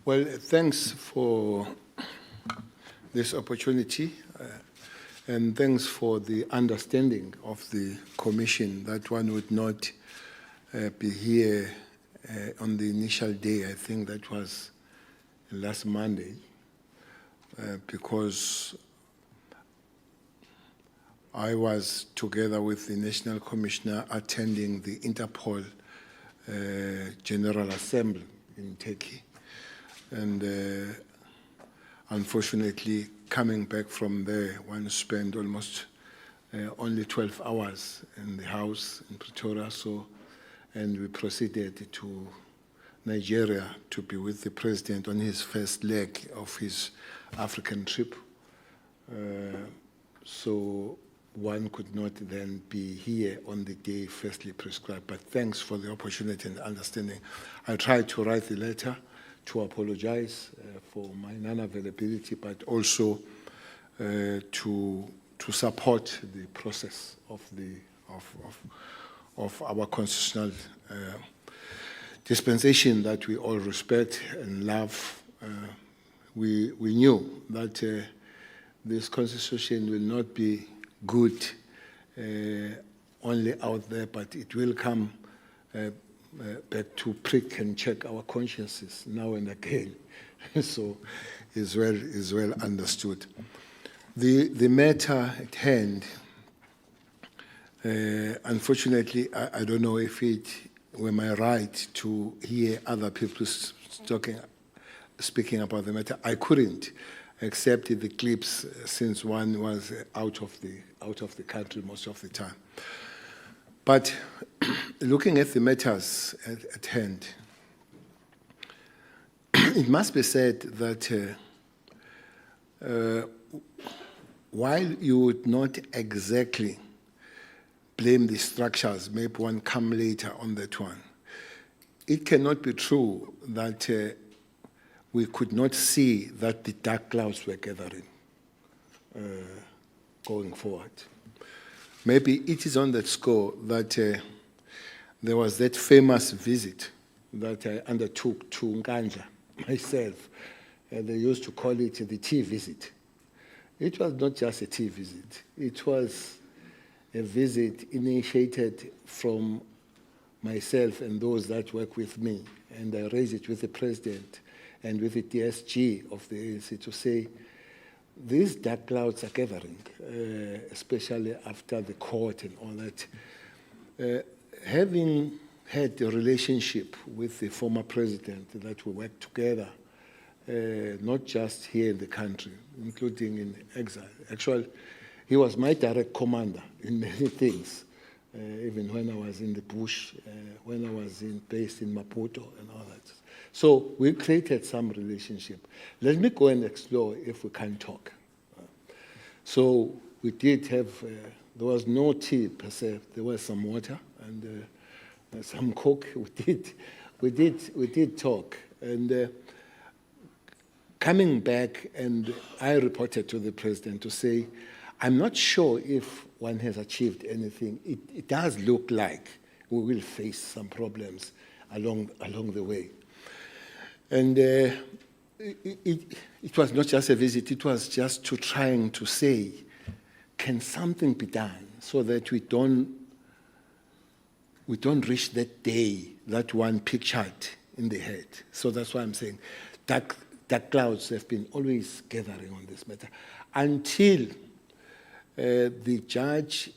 Well, thanks for this opportunity, and thanks for the understanding of the Commission that one would not be here on the initial day. I think that was last Monday, because I was together with the National Commissioner attending the Interpol General Assembly in Turkey. And unfortunately, coming back from there, one spent almost only 12 hours in the house in Pretoria. And we proceeded to Nigeria to be with the president on his first leg of his African trip. So one could not then be here on the day firstly prescribed. But thanks for the opportunity and understanding. I tried to write the letter to apologize for my non-availability, but also to support the process of our constitutional dispensation that we all respect and love. We knew that this constitution will not be good only out there, but it will come back to prick and check our consciences now and again. So is well understood. The matter at hand, unfortunately, I don't know if it were my right to hear other people speaking about the matter. I couldn't accept the clips since one was out of the country most of the time. But looking at the matters at hand, it must be said that while you would not exactly blame the structures, maybe one come later on that one, it cannot be true that we could not see that the dark clouds were gathering going forward. Maybe it is on that score that there was that famous visit that I undertook to Nkandla myself. They used to call it the tea visit. It was not just a tea visit. It was a visit initiated from myself and those that work with me. And I raised it with the president and with the DSG of the ANC to say, these dark clouds are gathering, especially after the court and all that. Having had a relationship with the former president that we worked together, not just here in the country, including in exile. Actually, he was my direct commander in many things, even when I was in the bush, when I was based in Maputo and all that. So we created some relationship. Let me go and explore if we can talk. So we did have, there was no tea per se, there was some water and some coke. We did talk. And coming back, and I reported to the president to say, I'm not sure if one has achieved anything. It does look like we will face some problems along the way. And it was not just a visit, it was just to trying to say, can something be done so that we don't reach that day that one pictured in the head. So that's why I'm saying dark clouds have been always gathering on this matter until the judge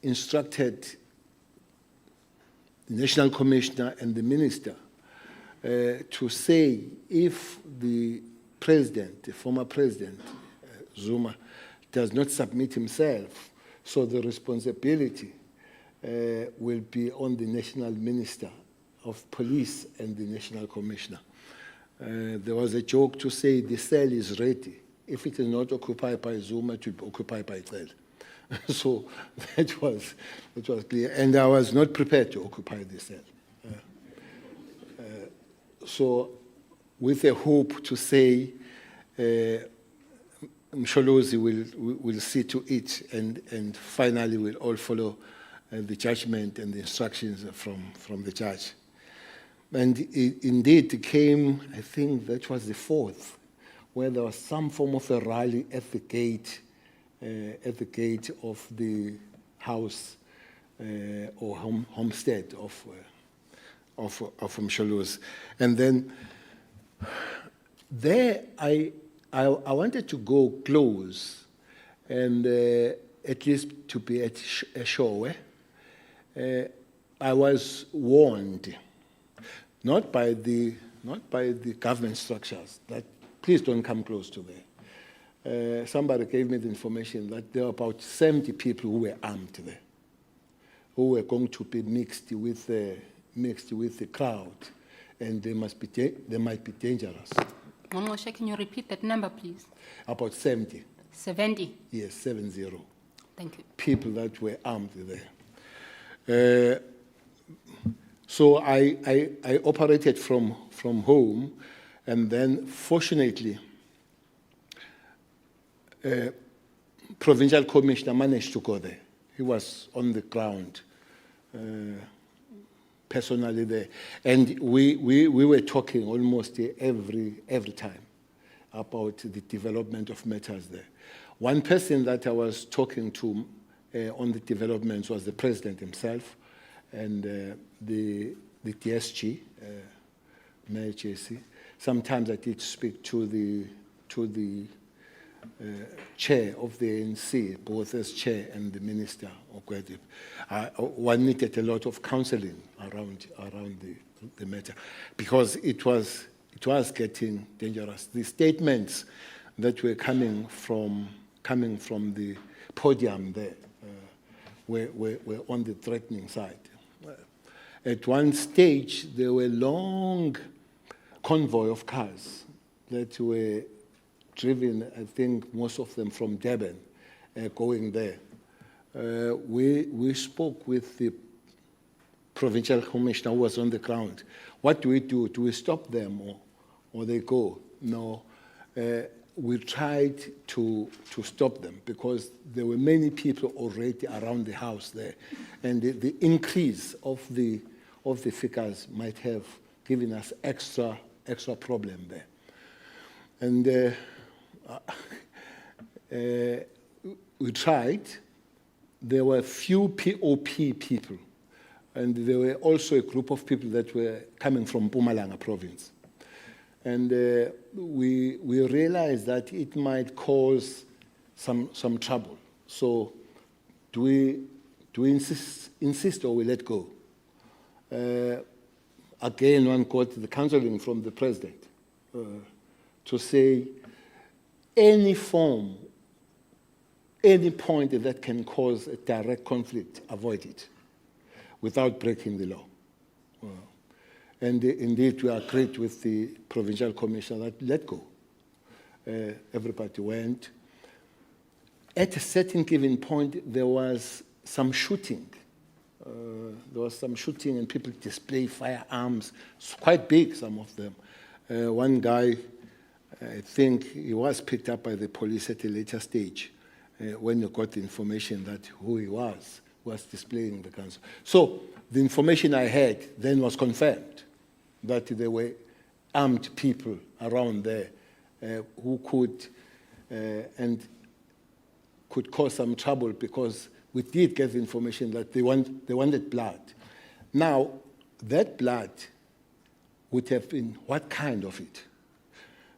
instructed the National Commissioner and the Minister to say if the president, the former president, Zuma, does not submit himself, so the responsibility will be on the National Minister of Police and the National Commissioner. There was a joke to say the cell is ready. If it is not occupied by Zuma, it will be occupied by Cele. So that was clear. And I was not prepared to occupy the cell. So with a hope to say Msholozi will see to it and finally we'll all follow the judgment and the instructions from the judge. And indeed, it came, I think that was the 4th, where there was some form of a rally at the gate of the house or homestead of Msholozi. And then there I wanted to go close and at least to be at a show. I was warned, not by the government structures, that please don't come close to there. Somebody gave me the information that there were about 70 people who were armed there, who were going to be mixed with the crowd, and they might be dangerous. Ngqongqoshe, can you repeat that number, please? About 70. 70? Yes, 70. Thank you. People that were armed there. So I operated from home, and then fortunately, Provincial Commissioner managed to go there. He was on the ground, personally there, and we were talking almost every time about the development of matters there. One person that I was talking to on the developments was the president himself, and the DSG, Mayor JC. Sometimes I did speak to the chair of the ANC, both as chair and the minister. One needed a lot of counseling around the matter, because it was getting dangerous. The statements that were coming from the podium there were on the threatening side. At one stage, there were long convoy of cars that were driven, I think most of them from Durban, going there. We spoke with the provincial commissioner who was on the ground. What do we do? Do we stop them or they go? No. We tried to stop them because there were many people already around the house there, and the increase of the figures might have given us extra problem there. And we tried. There were few POP people, and there were also a group of people that were coming from Mpumalanga province. And we realized that it might cause some trouble. So do we insist or we let go? Again, one got the counseling from the president to say any form, any point that can cause a direct conflict, avoid it without breaking the law. And indeed, we agreed with the provincial commissioner that let go. Everybody went. At a certain given point, there was some shooting. And people display firearms, quite big, some of them. One guy, I think he was picked up by the police at a later stage when you got the information that who he was displaying the guns. So the information I had then was confirmed that there were armed people around there who could cause some trouble, because we did get the information that they wanted blood. Now, that blood would have been what kind of it?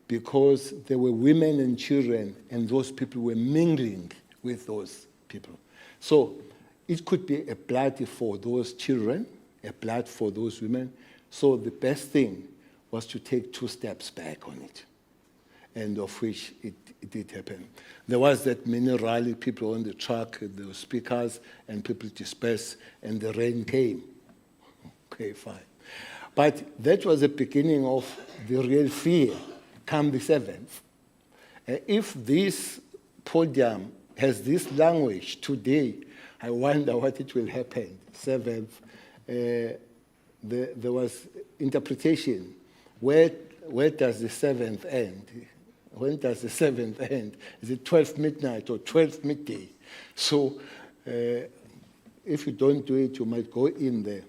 Because there were women and children, and those people were mingling with those people. So it could be a blood for those children, a blood for those women. So the best thing was to take 2 steps back on it, and of which it did happen. There was that mini rally, people on the truck, there were speakers, and people dispersed, and the rain came. Okay, fine. But that was the beginning of the real fear, come the 7th. If this podium has this language today, I wonder what it will happen. 7th, there was interpretation. Where does the 7th end? When does the 7th end? Is it 12th midnight or 12th midday? So if you don't do it, you might go in there.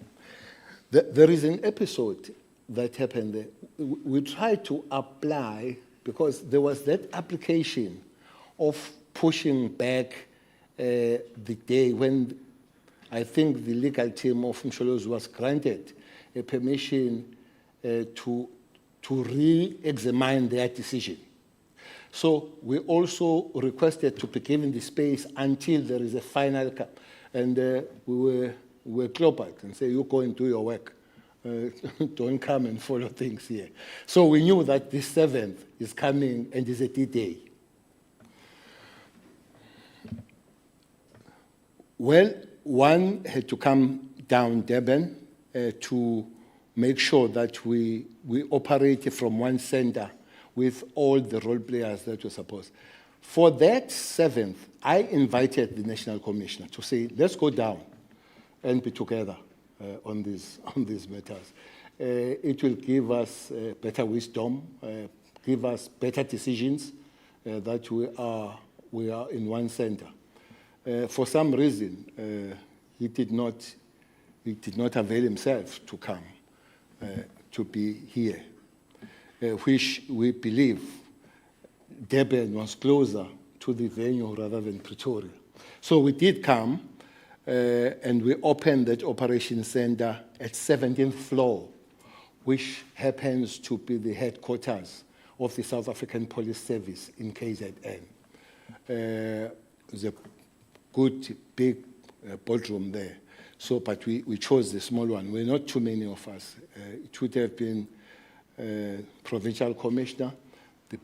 There is an episode that happened there, we tried to apply, because there was that application of pushing back the day when I think the legal team of Msholozi was granted a permission to re-examine their decision. So we also requested to be given the space until there is a final cap. And we were clobbered and say, you go and do your work. Don't come and follow things here. So we knew that the 7th is coming and is a D-Day. Well, one had to come down Durban to make sure that we operate from one center with all the role players that were supposed. For that 7th, I invited the National Commissioner to say, let's go down and be together on these matters. It will give us better wisdom, give us better decisions that we are in one center. For some reason, he did not avail himself to come to be here, which we believe Durban was closer to the venue rather than Pretoria. So we did come, and we opened that operation center at 17th floor, which happens to be the headquarters of the South African Police Service in KZN. There's a good big ballroom there. So, but we chose the small one. We're not too many of us. It would have been provincial commissioner, the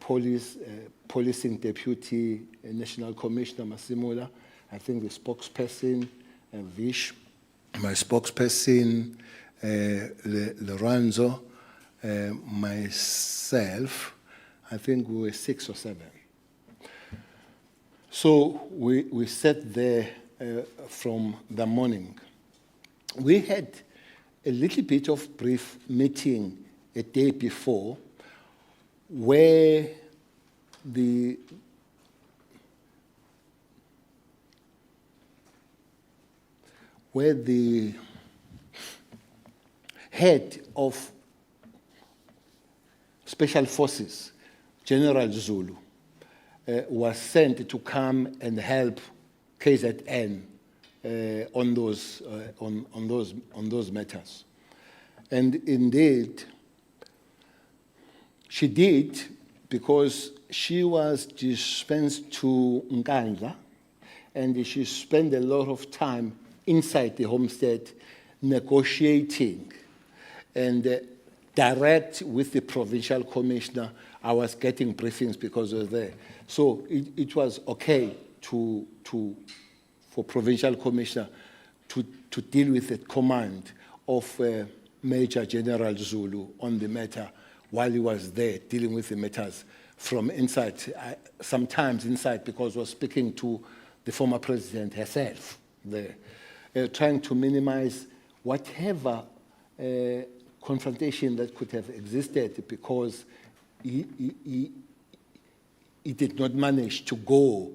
policing deputy national commissioner, Masimula, I think the spokesperson, Vish, my spokesperson, Lorenzo, myself. I think we were 6 or 7. So we sat there from the morning. We had a little bit of brief meeting a day before where the head of Special Forces, General Zulu, was sent to come and help KZN on those matters. And indeed, she did, because she was dispensed to Nkandla, and she spent a lot of time inside the homestead negotiating and direct with the provincial commissioner. I was getting briefings because I was there. So it was okay for provincial commissioner to deal with the command of Major General Zulu on the matter while he was there dealing with the matters from inside, sometimes inside, because I was speaking to the former president herself there, trying to minimize whatever confrontation that could have existed, because he did not manage to go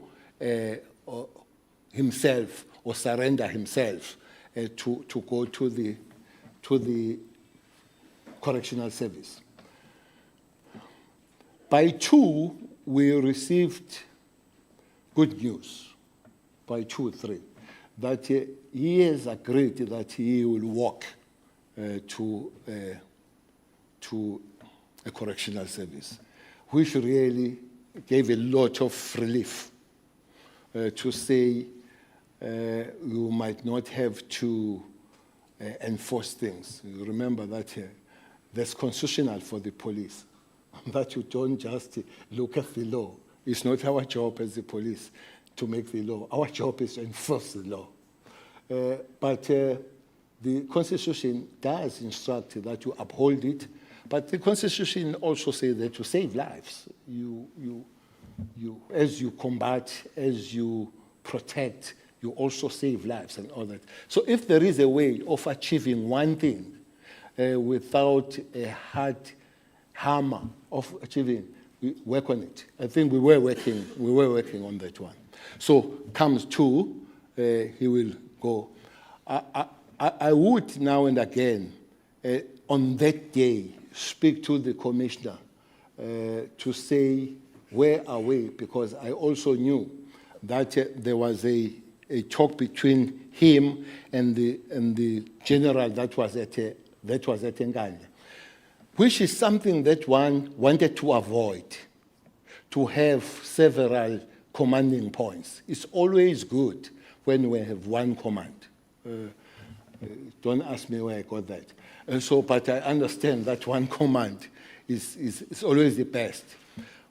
himself or surrender himself to go to the correctional service. By 2, we received good news, by 2 or 3, that he has agreed that he will walk to a correctional service, which really gave a lot of relief to say you might not have to enforce things. You remember that that's constitutional for the police, that you don't just look at the law. It's not our job as the police to make the law. Our job is to enforce the law. But the Constitution does instruct that you uphold it, but the Constitution also says that to save lives, as you combat, as you protect, you also save lives and all that. So if there is a way of achieving one thing without a hard hammer of achieving, we work on it. I think we were working on that one. So comes 2, he will go. I would now and again, on that day, speak to the commissioner to say, where are we? Because I also knew that there was a talk between him and the general that was at Nkandla, which is something that one wanted to avoid, to have several commanding points. It's always good when we have one command. Don't ask me where I got that. But I understand that one command is always the best.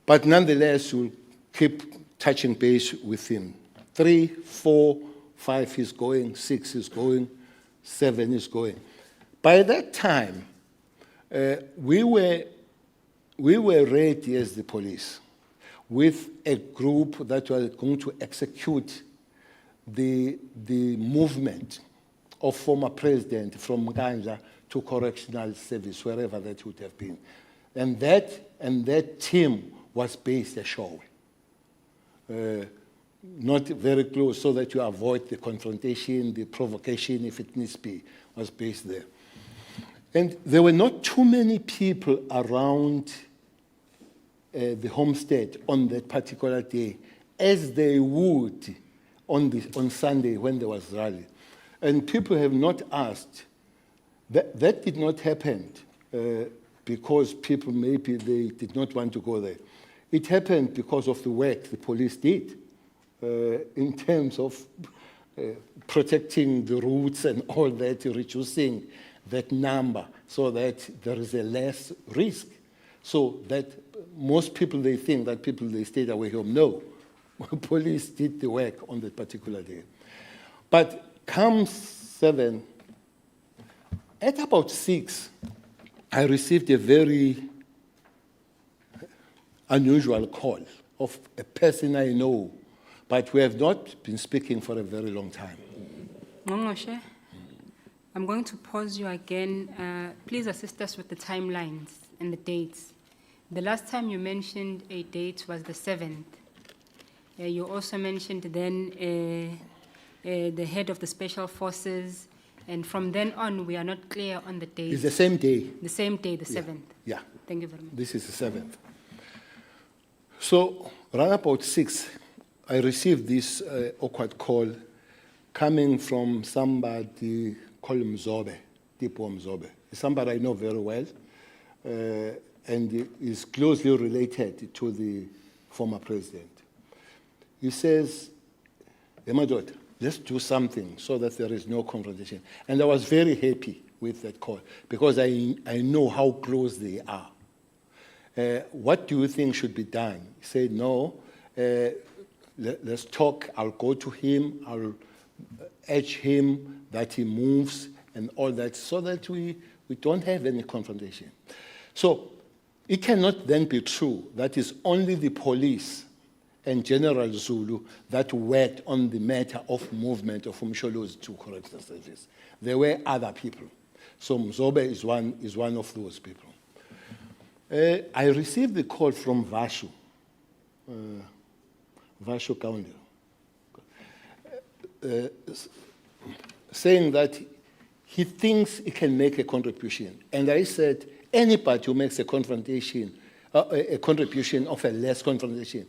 But nonetheless, we'll keep touching base with him. 3, 4, 5 is going, 6 is going, 7 is going. By that time, we were ready as the police with a group that was going to execute the movement of former president from Nkandla to correctional service, wherever that would have been. And that team was based at Showe. Not very close, so that you avoid the confrontation, the provocation, if it needs be, was based there. And there were not too many people around the homestead on that particular day, as they would on Sunday when there was rally. And people have not asked. That did not happen because people maybe they did not want to go there. It happened because of the work the police did in terms of protecting the routes and all that, reducing that number so that there is a less risk. So that most people, they think that people, they stayed away home. No, police did the work on that particular day. But come 7, at about 6, I received a very unusual call of a person I know, but we have not been speaking for a very long time. Ngqongqoshe, I'm going to pause you again. Please assist us with the timelines and the dates. The last time you mentioned a date was the 7th. You also mentioned then the head of the special forces, and from then on, we are not clear on the date. It's the same day. The same day, the 7th. Yeah. Thank you very much. This is the 7th. So, around about 6, I received this awkward call coming from somebody called Mzobe, Tipo Mzobe. Somebody I know very well, and is closely related to the former president. He says, Emadot, let's do something so that there is no confrontation. And I was very happy with that call because I know how close they are. What do you think should be done? He said, no, let's talk. I'll go to him. I'll urge him that he moves and all that so that we don't have any confrontation. So it cannot then be true that it's only the police and General Zulu that worked on the matter of movement of Umsholozi to correctional service. There were other people. So Mzobe is one of those people. I received the call from Vashu County, saying that he thinks he can make a contribution. And I said, anybody who makes a contribution of a less confrontation,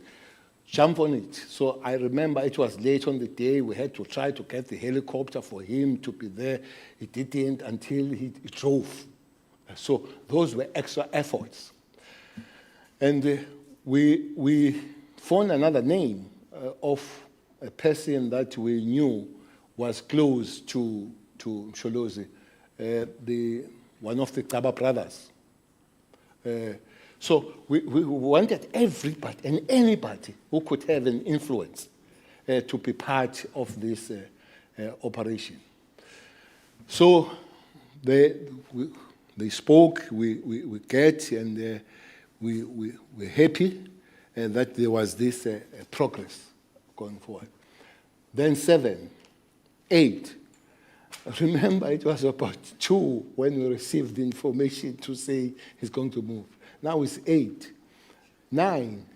jump on it. So I remember it was late on the day. We had to try to get the helicopter for him to be there. He didn't until he drove. So those were extra efforts. And we found another name of a person that we knew was close to Msholozi, one of the Kaba brothers. So we wanted everybody and anybody who could have an influence to be part of this operation. So they spoke, we get, and we're happy that there was this progress going forward. Then 7, 8. Remember, it was about 2 when we received the information to say he's going to move. Now it's 8, 9.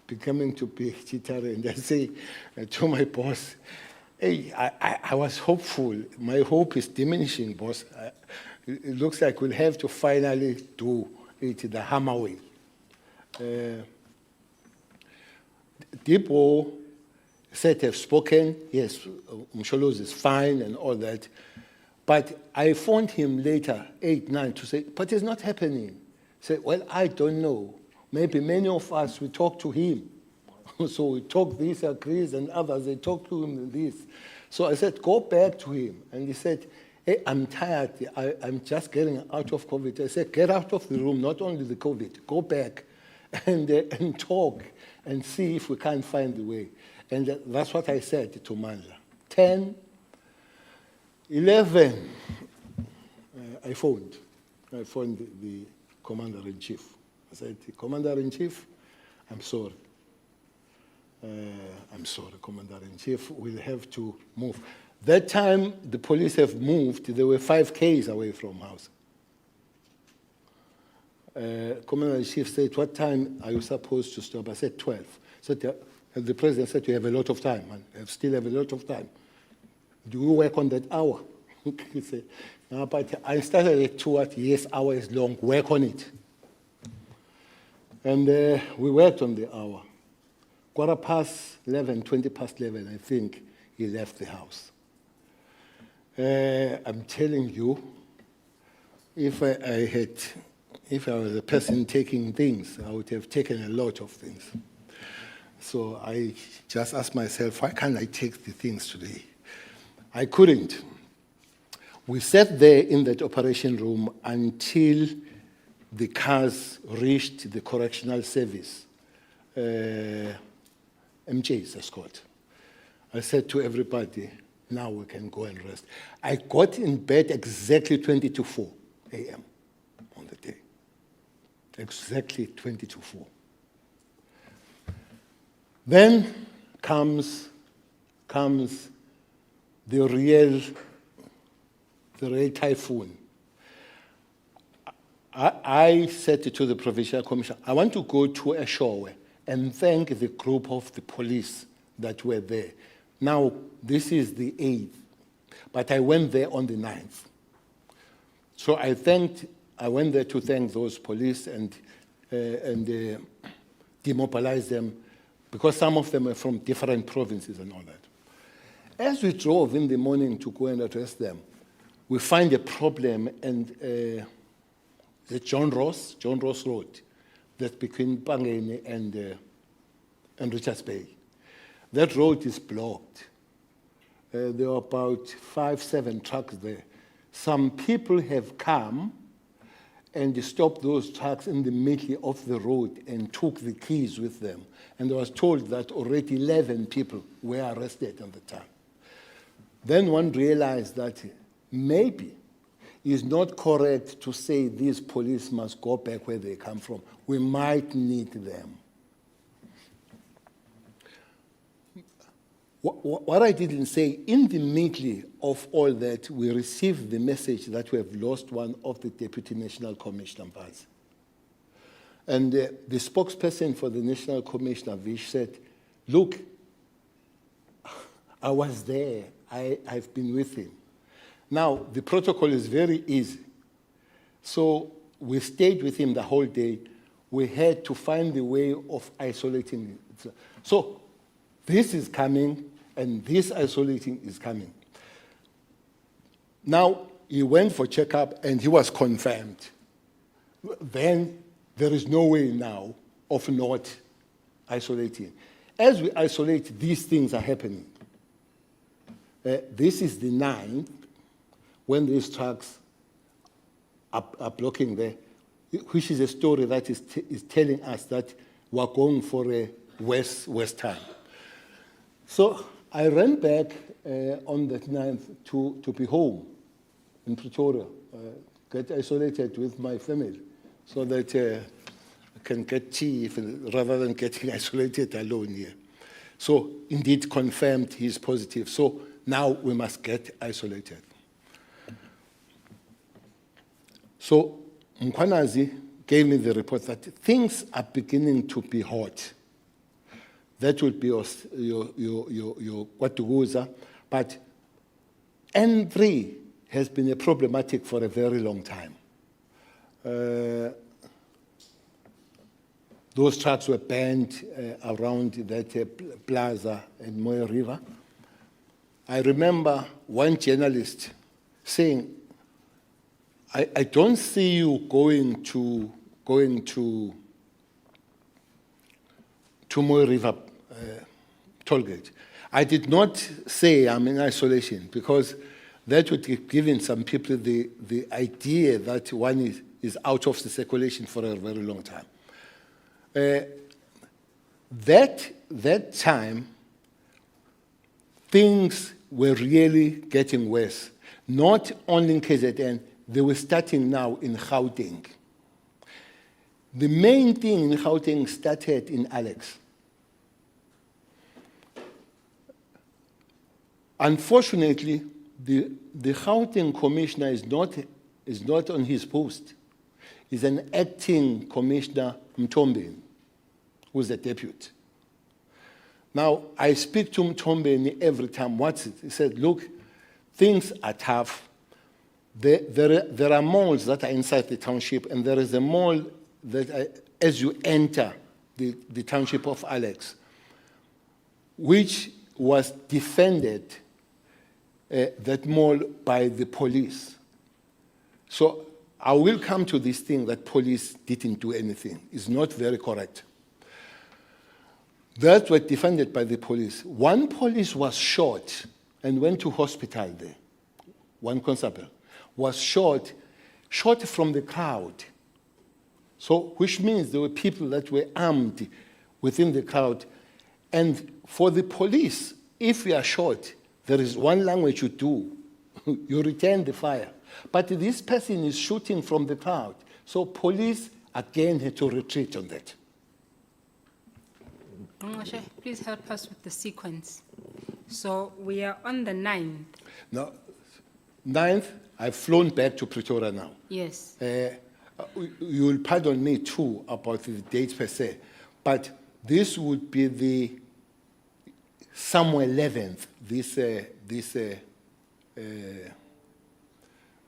Becoming to be jittery, and I say to my boss, hey, I was hopeful. My hope is diminishing, boss. it looks like we'll have to finally do it the hammer way. Deepo said have spoken, yes, Msholozi is fine and all that. But I phoned him later, 8, 9, to say, but it's not happening. He said, well, I don't know. Maybe many of us, we talk to him. So we talk this, agrees, and others, they talk to him this. So I said, go back to him. And he said, hey, I'm tired. I'm just getting out of COVID. I said, get out of the room, not only the COVID. Go back and talk and see if we can't find the way. And that's what I said to Mandla. 10, 11, I phoned the Commander-in-Chief. I said, Commander-in-Chief, I'm sorry. I'm sorry, Commander-in-Chief, we'll have to move. That time, the police have moved. They were 5 Ks away from house. Commander-in-Chief said, what time are you supposed to stop? I said, 12. So the president said, you have a lot of time, man. You still have a lot of time. Do you work on that hour? He said, no, but I started at 2 yes, hour is long, work on it. And we worked on the hour. 11:15, 11:20, I think, he left the house. I'm telling you, if I was a person taking things, I would have taken a lot of things. So I just asked myself, why can't I take the things today? I couldn't. We sat there in that operation room until the cars reached the correctional service. MJ's escort. I said to everybody, now we can go and rest. I got in bed exactly 20 to 4 a.m. on the day. Exactly 20 to 4. Then comes the real typhoon. I said to the provincial commissioner, I want to go to Eshowe and thank the group of the police that were there. Now, this is the 8th, but I went there on the 9th. So I went there to thank those police and demobilize them, because some of them are from different provinces and all that. As we drove in the morning to go and address them, we find a problem, and the John Ross Road, that's between Pangeni and Richards Bay. That road is blocked. There are about 5, 7 trucks there. Some people have come and stopped those trucks in the middle of the road and took the keys with them. And I was told that already 11 people were arrested at the time. Then one realized that maybe it's not correct to say these police must go back where they come from. We might need them. What I didn't say, in the middle of all that, we received the message that we have lost one of the Deputy National Commissioners. And the spokesperson for the National Commissioner, Vish, said, look, I was there. I've been with him. Now, the protocol is very easy. So we stayed with him the whole day. We had to find the way of isolating it. So this is coming, and this isolating is coming. Now, he went for checkup, and he was confirmed. Then there is no way now of not isolating. As we isolate, these things are happening. This is the 9th, when these trucks are blocking there, which is a story that is telling us that we're going for a west time. So I ran back on the 9th to be home in Pretoria, get isolated with my family, so that I can get tea rather than getting isolated alone here. So indeed confirmed he's positive. So now we must get isolated. So Mkhwanazi gave me the report that things are beginning to be hot. That will be your Kwatuguza. But N3 has been problematic for a very long time. Those trucks were banned around that plaza in Moyo River. I remember one journalist saying, I don't see you going to Moyo River toll gate. I did not say I'm in isolation, because that would have given some people the idea that one is out of the circulation for a very long time. That time, things were really getting worse. Not only in KZN, they were starting now in Gauteng. The main thing in Gauteng started in Alex. Unfortunately, the Gauteng commissioner is not on his post. He's an acting commissioner, Mtombeni, who's a deputy. Now, I speak to Mtombeni every time. What's it? He said, look, things are tough. There are malls that are inside the township, and there is a mall that, as you enter the township of Alex, which was defended, that mall, by the police. So I will come to this thing that police didn't do anything. It's not very correct. That was defended by the police. One police was shot and went to hospital there. One constable was shot from the crowd. So, which means there were people that were armed within the crowd. And for the police, if you are shot, there is one language you do. You return the fire. But this person is shooting from the crowd. So police again had to retreat on that. Ngqongqoshe, please help us with the sequence. So we are on the 9th. Now, 9th, I've flown back to Pretoria now. Yes. You will pardon me too about the date per se, but this would be the somewhere 11th,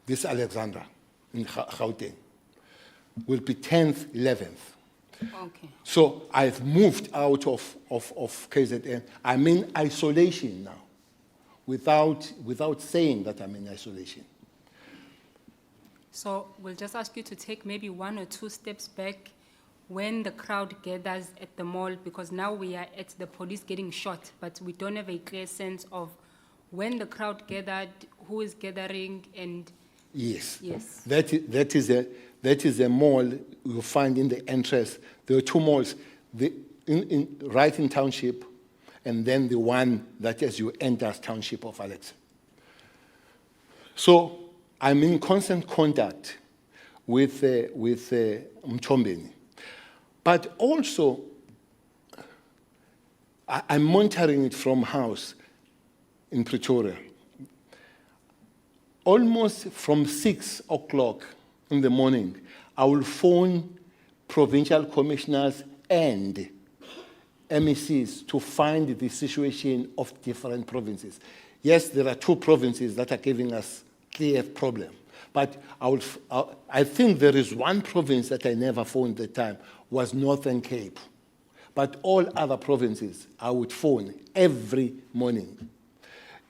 this Alexandra in Gauteng will be 10th, 11th. Okay. So I've moved out of KZN. I'm in isolation now, without saying that I'm in isolation. So we'll just ask you to take maybe 1 or 2 steps back when the crowd gathers at the mall, because now we are at the police getting shot, but we don't have a clear sense of when the crowd gathered, who is gathering, and... Yes. Yes. That is a mall you find in the entrance. There are 2 malls, right in township, and then the one that as you enter township of Alex. So I'm in constant contact with Mtombeni. But also, I'm monitoring it from house in Pretoria. Almost from 6 o'clock in the morning, I will phone provincial commissioners and MECs to find the situation of different provinces. Yes, there are 2 provinces that are giving us clear problem. But I think there is one province that I never phoned at the time, was Northern Cape. But all other provinces, I would phone every morning.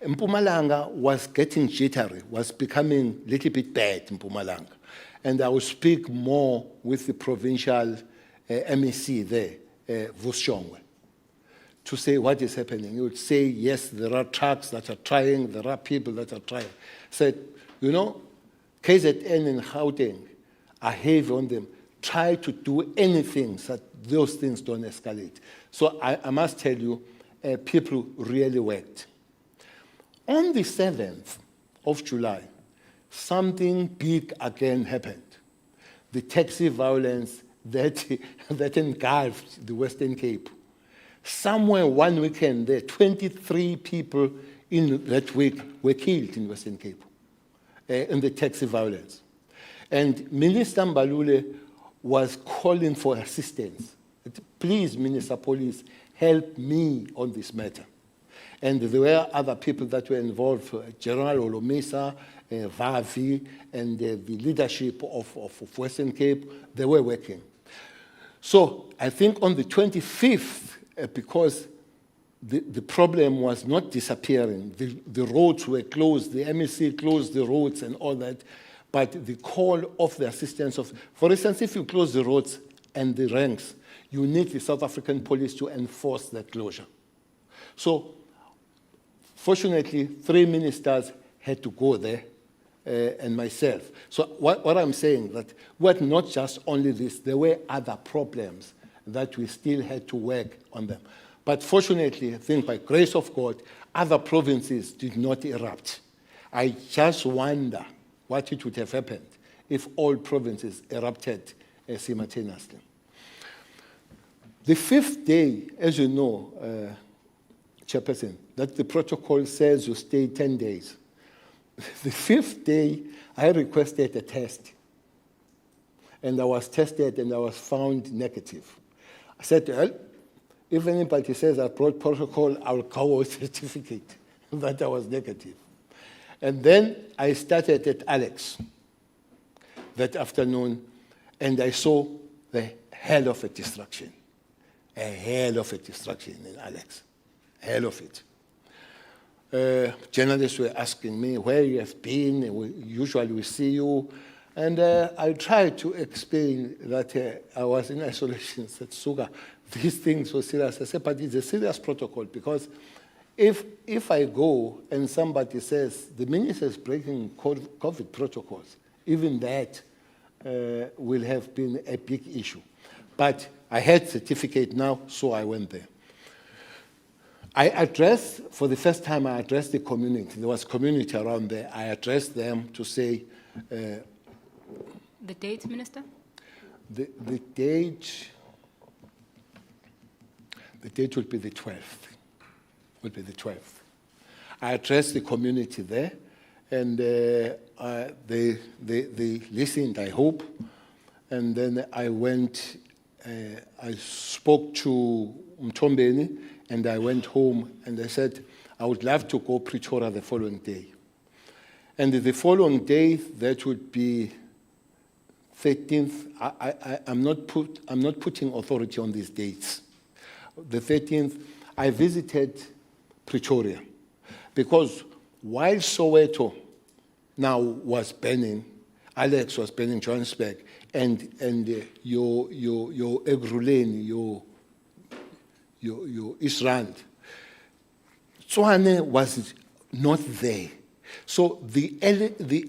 Mpumalanga was getting jittery, was becoming a little bit bad in Mpumalanga. And I would speak more with the provincial MEC there, Vushongwe, to say what is happening. He would say, yes, there are trucks that are trying, there are people that are trying. Said, you know, KZN and Gauteng are heavy on them. Try to do anything so that those things don't escalate. So I must tell you, people really worked. On the 7th of July, something big again happened. The taxi violence that engulfed the Western Cape. Somewhere one weekend there, 23 people in that week were killed in Western Cape in the taxi violence. And Minister Mbalule was calling for assistance. Please, Minister Police, help me on this matter. And there were other people that were involved, General Olomisa, Vavi, and the leadership of Western Cape. They were working. So I think on the 25th, because the problem was not disappearing, the roads were closed, the MEC closed the roads and all that, but the call of the assistance of, for instance, if you close the roads and the ranks, you need the South African police to enforce that closure. So fortunately, 3 ministers had to go there, and myself. So what I'm saying, that what not just only this, there were other problems that we still had to work on them. But fortunately, I think by grace of God, other provinces did not erupt. I just wonder what it would have happened if all provinces erupted simultaneously. The 5th day, as you know, Chairperson, that the protocol says you stay 10 days. The 5th day, I requested a test. And I was tested and I was found negative. I said, well, if anybody says I brought protocol, I'll go with a certificate that I was negative. And then I started at Alex that afternoon, and I saw the hell of a destruction. A hell of a destruction in Alex. Hell of it. Journalists were asking me where you have been. Usually we see you. And I tried to explain that I was in isolation. I said, Suga, these things were serious. I said, but it's a serious protocol, because if I go and somebody says the minister is breaking COVID protocols, even that will have been a big issue. But I had certificate now, so I went there. I addressed, for the first time, I addressed the community. There was community around there. I addressed them to say... the date, Minister? The date will be the 12th. Will be the 12th. I addressed the community there, and they listened, I hope. And then I went, I spoke to Mtombeni, and I went home, and I said, I would love to go Pretoria the following day. And the following day, that would be 13th. I'm not putting authority on these dates. The 13th, I visited Pretoria, because while Soweto now was burning, Alex was burning Johannesburg, and your Egruleni, your East Rand, Tshwane was not there. So the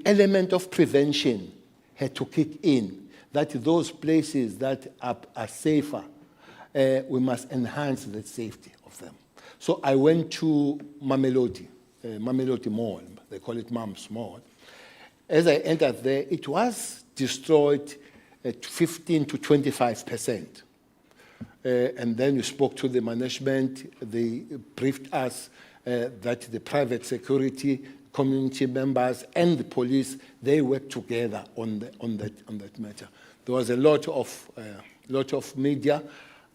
element of prevention had to kick in, that those places that are safer, we must enhance the safety of them. So I went to Mamelodi Mall, they call it Mams Mall. As I entered there, it was destroyed at 15 to 25%. And then we spoke to the management. They briefed us that the private security, community members, and the police, they work together on that matter. There was a lot of media.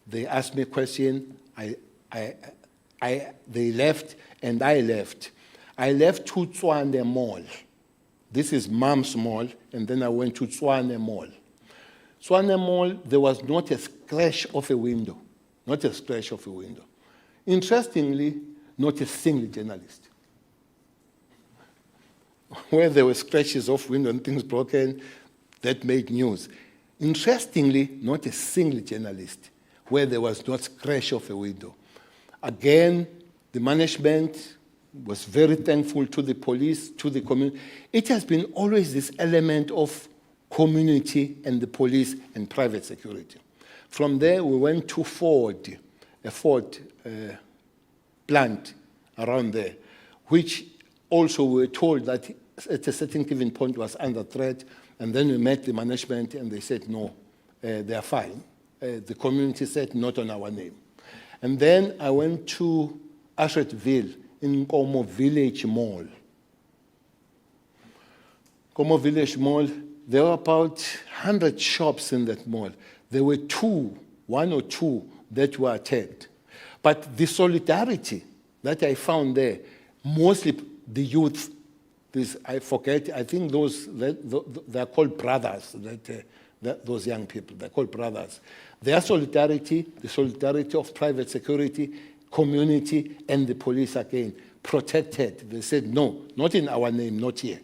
They asked me a question. They left, and I left. I left to Tshwane Mall. This is Mams Mall, and then I went to Tshwane Mall. Tshwane Mall, there was not a scratch of a window. Not a scratch of a window. Interestingly, not a single journalist. Where there were scratches of window and things broken, that made news. Interestingly, not a single journalist where there was not scratch of a window. Again, the management was very thankful to the police, to the community. It has been always this element of community and the police and private security. From there, we went to Ford, a Ford plant around there, which also we were told that at a certain given point was under threat, and then we met the management and they said, no, they are fine. The community said, not on our name. And then I went to Ashretville in Nkomo Village Mall. Nkomo Village Mall, there were about 100 shops in that mall. There were one or two that were attacked. But the solidarity that I found there, mostly the youth, I think they're called brothers, those young people, they're called brothers. Their solidarity, the solidarity of private security, community, and the police again, protected. They said, no, not in our name, not here.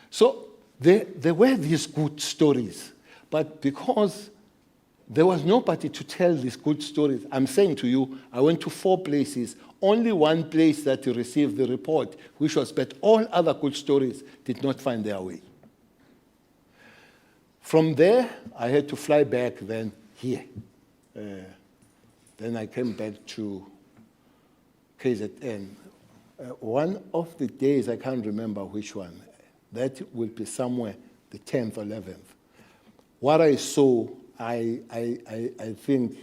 So there were these good stories, but because there was nobody to tell these good stories, I'm saying to you, I went to 4 places, only one place that received the report, which was, but all other good stories did not find their way. From there, I had to fly back then here. Then I came back to KZN. One of the days, I can't remember which one, that will be somewhere the 10th or 11th. What I saw, I think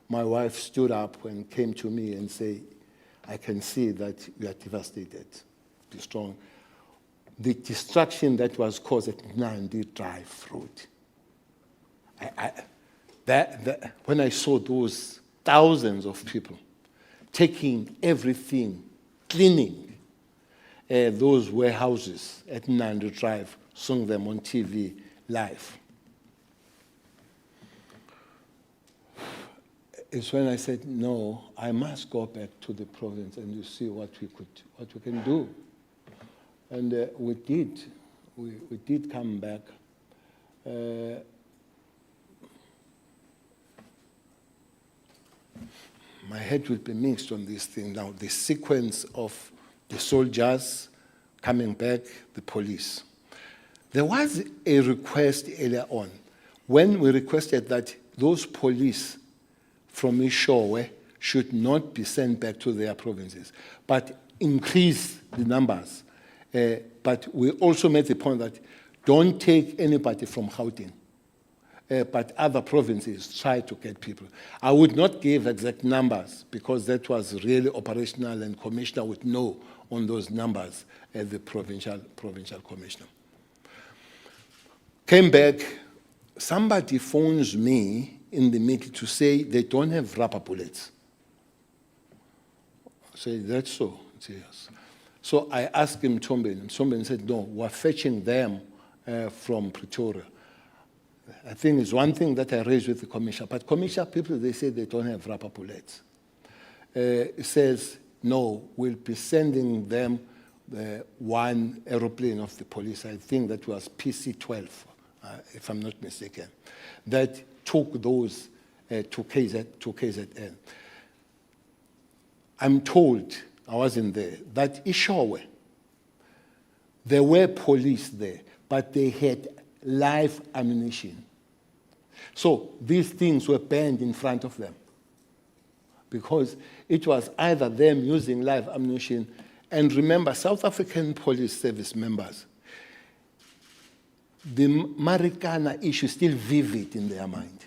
my wife stood up and came to me and said, I can see that you are devastated. Be strong. The destruction that was caused at Nandi Drive Road. When I saw those thousands of people taking everything, cleaning those warehouses at Nandi Drive, showing them on TV live. It's when I said, no, I must go back to the province and you see what we can do. And we did come back. My head will be mixed on this thing now. The sequence of the soldiers coming back, the police. There was a request earlier on when we requested that those police from Ishowe should not be sent back to their provinces, but increase the numbers. But we also made the point that don't take anybody from Gauteng, but other provinces try to get people. I would not give exact numbers because that was really operational and commissioner would know on those numbers as the provincial commissioner. Came back, somebody phones me in the middle to say they don't have rubber bullets. I say, that's so? Yes. So I asked him, Tomben, and Tomben said, no, we're fetching them from Pretoria. I think it's one thing that I raised with the commissioner, but commissioner people, they say they don't have rubber bullets. It says, no, we'll be sending them one aeroplane of the police, I think that was PC-12, if I'm not mistaken, that took those to KZN. I'm told, I wasn't there, that Ishowe, there were police there, but they had live ammunition. So these things were banned in front of them because it was either them using live ammunition, and remember, South African Police Service members, the Marikana issue is still vivid in their mind.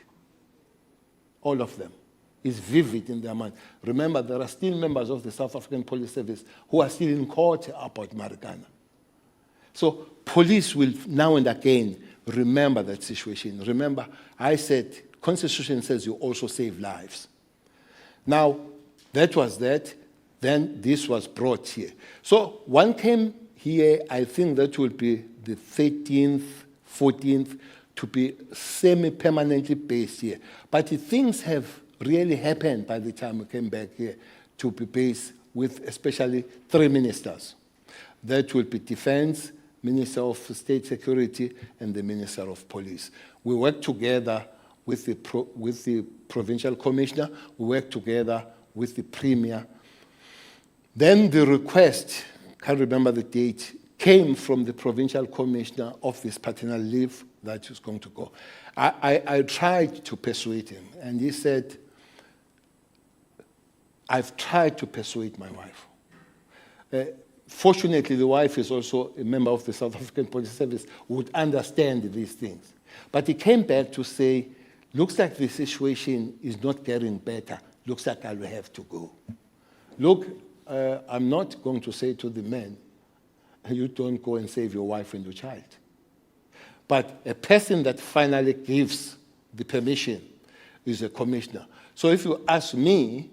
All of them is vivid in their mind. Remember, there are still members of the South African Police Service who are still in court about Marikana. So police will now and again remember that situation. Remember, I said, Constitution says you also save lives. Now, that was that. Then this was brought here. So one came here, I think that will be the 13th, 14th, to be semi-permanently based here. But things have really happened by the time we came back here to be based with especially 3 ministers. That will be Defense, Minister of State Security, and the Minister of Police. We work together with the Provincial Commissioner, we work together with the Premier. Then the request, can't remember the date, came from the Provincial Commissioner of this paternal leave that he was going to go. I tried to persuade him, and he said, I've tried to persuade my wife. Fortunately, the wife is also a member of the South African Police Service, would understand these things. But he came back to say, looks like the situation is not getting better. Looks like I will have to go. Look, I'm not going to say to the men, you don't go and save your wife and your child. But a person that finally gives the permission is a commissioner. So if you ask me,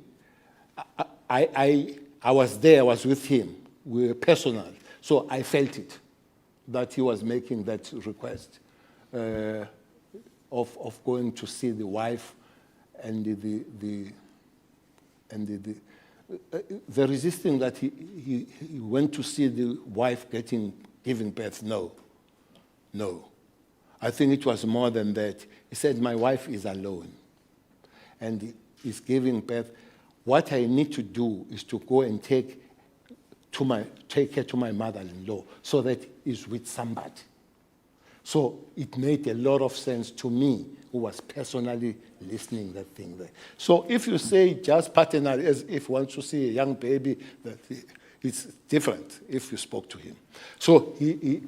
I was there, I was with him. We were personal. So I felt it, that he was making that request of going to see the wife and the resisting that he went to see the wife giving birth. No. I think it was more than that. He said, my wife is alone and is giving birth. What I need to do is to go and take her to my mother-in-law so that he's with somebody. So it made a lot of sense to me, who was personally listening that thing there. So if you say just paternal, as if one to see a young baby, it's different if you spoke to him. So he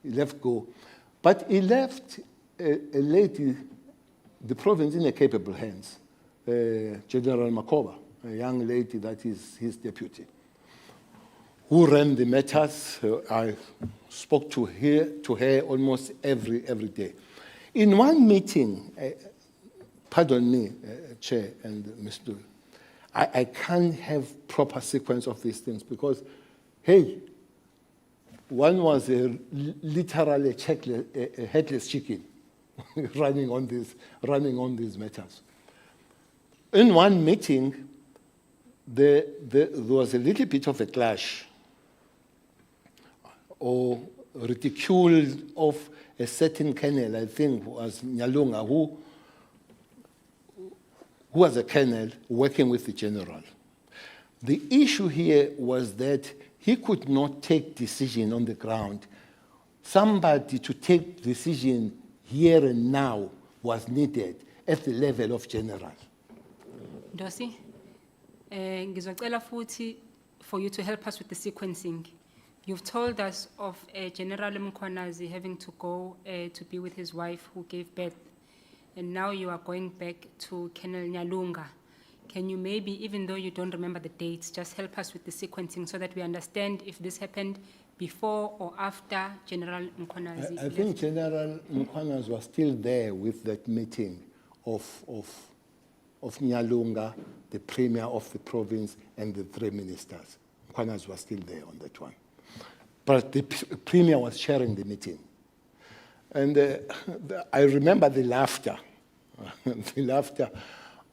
left go. But he left a lady, the province, in a capable hands, General Makoba, a young lady that is his deputy, who ran the matters. I spoke to her almost every day. In one meeting, pardon me, Chair and Mr. I can't have proper sequence of these things because, hey, one was literally a headless chicken running on these matters. In one meeting, there was a little bit of a clash or ridicule of a certain colonel, I think was Nyalunga, who was a colonel working with the general. The issue here was that he could not take decision on the ground. Somebody to take decision here and now was needed at the level of general. Dosi, ngizocela futhi for you to help us with the sequencing. You've told us of General Mkhwanazi having to go to be with his wife who gave birth, and now you are going back to Colonel Nyalunga. Can you maybe, even though you don't remember the dates, just help us with the sequencing so that we understand if this happened before or after General Mkhwanazi? I think General Mkhwanazi was still there with that meeting of Nyalunga, the premier of the province, and the 3 ministers. Mkhwanazi was still there on that one. But the premier was chairing the meeting. And I remember the laughter,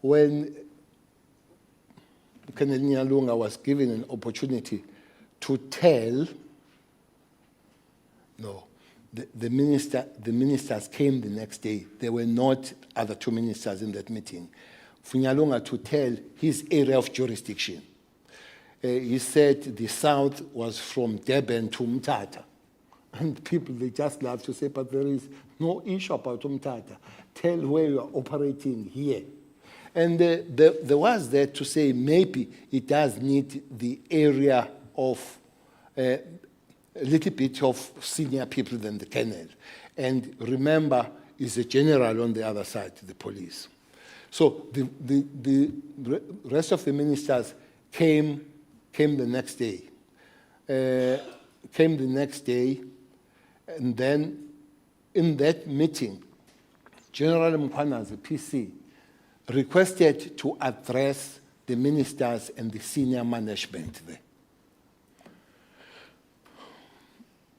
when Colonel Nyalunga was given an opportunity to tell, the ministers came the next day. There were not other 2 ministers in that meeting. For Nyalunga to tell his area of jurisdiction. He said the south was from Durban to Mthatha. And people, they just love to say, but there is no issue about Mthatha. Tell where you are operating here. And there was that to say maybe it does need the area of a little bit of senior people than the colonel. And remember, is a general on the other side, the police. So the rest of the ministers came the next day. And then in that meeting, General Mkhwanazi, PC, requested to address the ministers and the senior management there.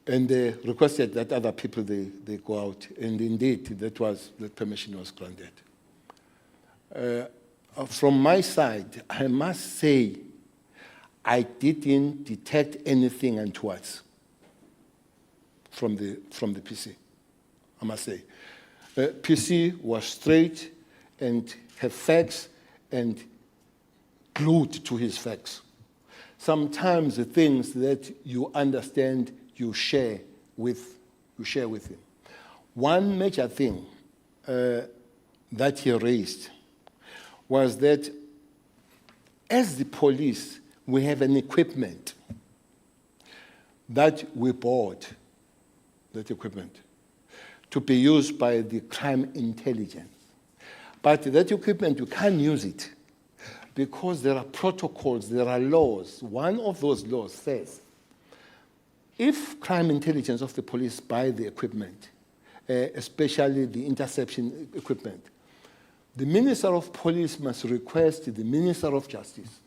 And they requested that other people, they go out. And indeed, that permission was granted. From my side, I must say, I didn't detect anything untoward from the PC, I must say. PC was straight and had facts and glued to his facts. Sometimes the things that you understand, you share with him. One major thing that he raised was that as the police, we have an equipment that we bought, that equipment, to be used by the crime intelligence. But that equipment, you can't use it because there are protocols, there are laws. One of those laws says, if crime intelligence of the police buy the equipment, especially the interception equipment, the Minister of Police must request the Minister of Justice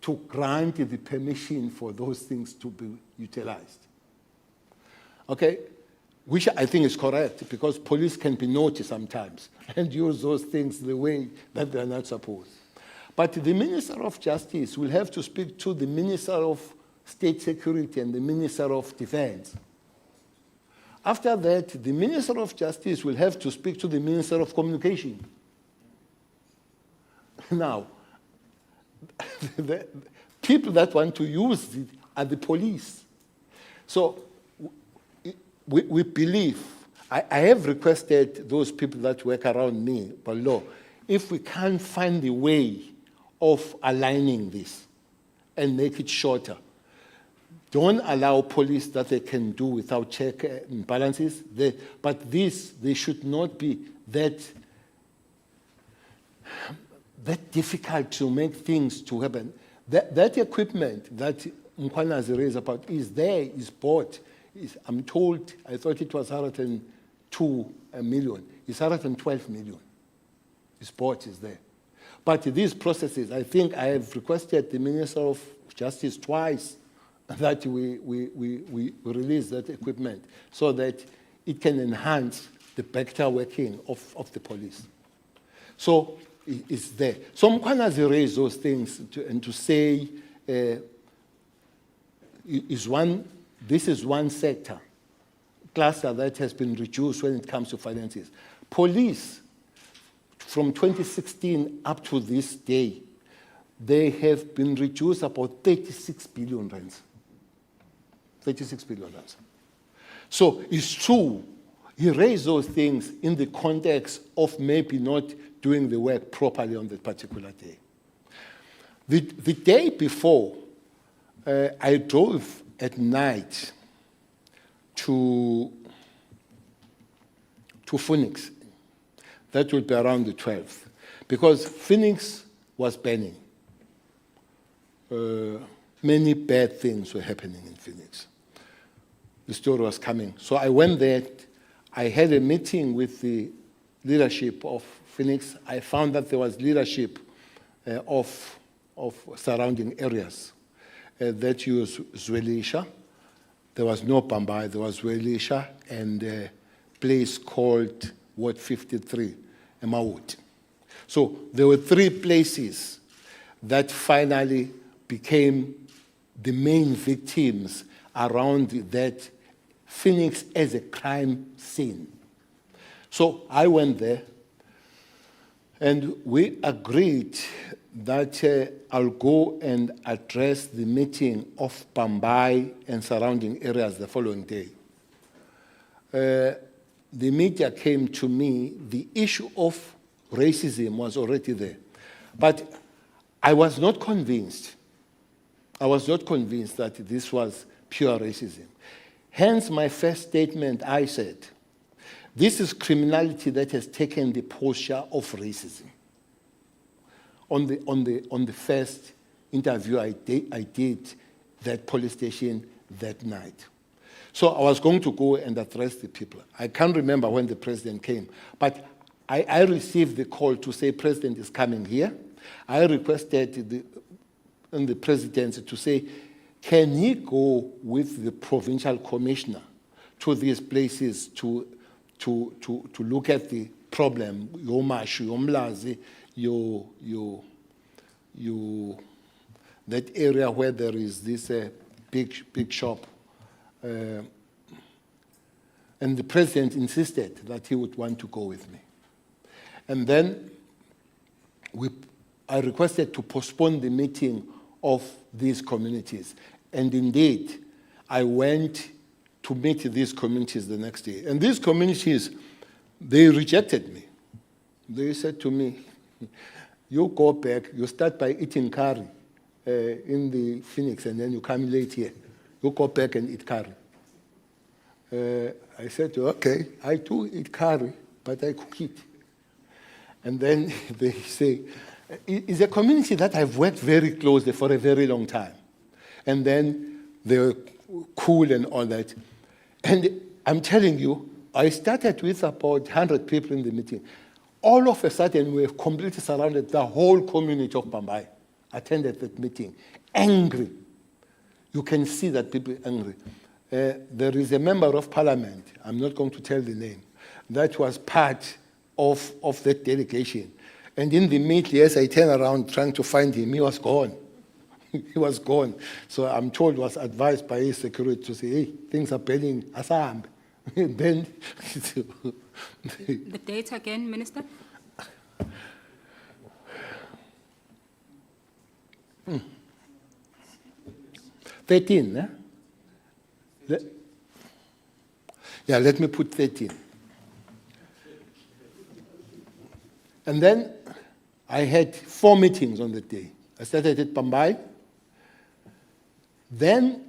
to grant the permission for those things to be utilized. Okay? Which I think is correct, because police can be naughty sometimes and use those things the way that they're not supposed. But the Minister of Justice will have to speak to the Minister of State Security and the Minister of Defense. After that, the Minister of Justice will have to speak to the Minister of Communication. Now, the people that want to use it are the police. So we believe, I have requested those people that work around me, below, if we can't find a way of aligning this and make it shorter, don't allow police that they can do without check and balances. But they should not be that difficult to make things to happen. That equipment that Mkhwana has raised about is there, is bought. I'm told, I thought it was 102 million. It's 112 million. It's bought, is there. But these processes, I think I have requested the Minister of Justice twice that we release that equipment so that it can enhance the better working of the police. So it's there. So Mkhwana has raised those things and to say this is one sector, cluster that has been reduced when it comes to finances. Police, from 2016 up to this day, they have been reduced about 36 billion rands. 36 billion rands. So it's true, he raised those things in the context of maybe not doing the work properly on that particular day. The day before, I drove at night to Phoenix. That would be around the 12th, because Phoenix was burning. Many bad things were happening in Phoenix. The story was coming. So I went there. I had a meeting with the leadership of Phoenix. I found that there was leadership of surrounding areas. That used Zwelisha. There was no Pambai, there was Zwelisha and a place called Ward 53, Emawut. So there were 3 places that finally became the main victims around that Phoenix as a crime scene. So I went there and we agreed that I'll go and address the meeting of Pambai and surrounding areas the following day. The media came to me, the issue of racism was already there. But I was not convinced. I was not convinced that this was pure racism. Hence my first statement, I said, this is criminality that has taken the posture of racism. On the first interview I did that police station that night. So I was going to go and address the people. I can't remember when the president came, but I received the call to say president is coming here. I requested the president to say, can he go with the provincial commissioner to these places to look at the problem, Yomashu, Yomlazi, that area where there is this big shop. And the president insisted that he would want to go with me. And then I requested to postpone the meeting of these communities. And indeed, I went to meet these communities the next day. And these communities, they rejected me. They said to me, you go back, you start by eating curry in the Phoenix, and then you come late here. You go back and eat curry. I said, okay, I do eat curry, but I cook it. And then they say, it's a community that I've worked very closely for a very long time. And then they were cool and all that. And I'm telling you, I started with about 100 people in the meeting. All of a sudden, we have completely surrounded the whole community of Pambai. attended that meeting, angry. You can see that people are angry. There is a member of parliament, I'm not going to tell the name, that was part of that delegation. And in the meeting, as I turn around trying to find him, he was gone. He was gone. So I'm told, was advised by his security to say, hey, things are burning, asam. Then, The date again, Minister? Hmm. 13, eh? Yeah, let me put 13. And then I had 4 meetings on the day. I started at Pambai. Then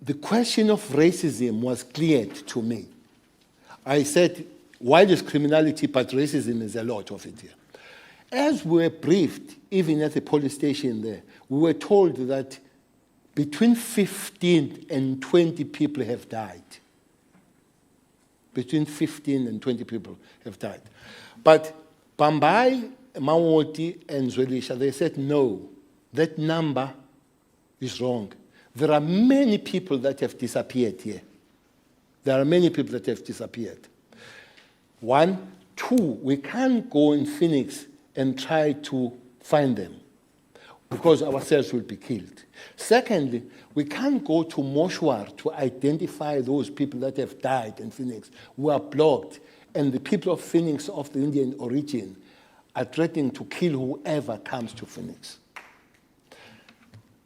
the question of racism was cleared to me. I said, why is criminality, but racism is a lot of it here. As we were briefed, even at the police station there, we were told that between 15 and 20 people have died. Between 15 and 20 people have died. But Pambai, Mawoti, and Zwelisha, they said, no, that number is wrong. There are many people that have disappeared here. There are many people that have disappeared. 1, 2, we can't go in Phoenix and try to find them because ourselves will be killed. Secondly, we can't go to Moshwar to identify those people that have died in Phoenix who are blocked, and the people of Phoenix of the Indian origin are threatening to kill whoever comes to Phoenix.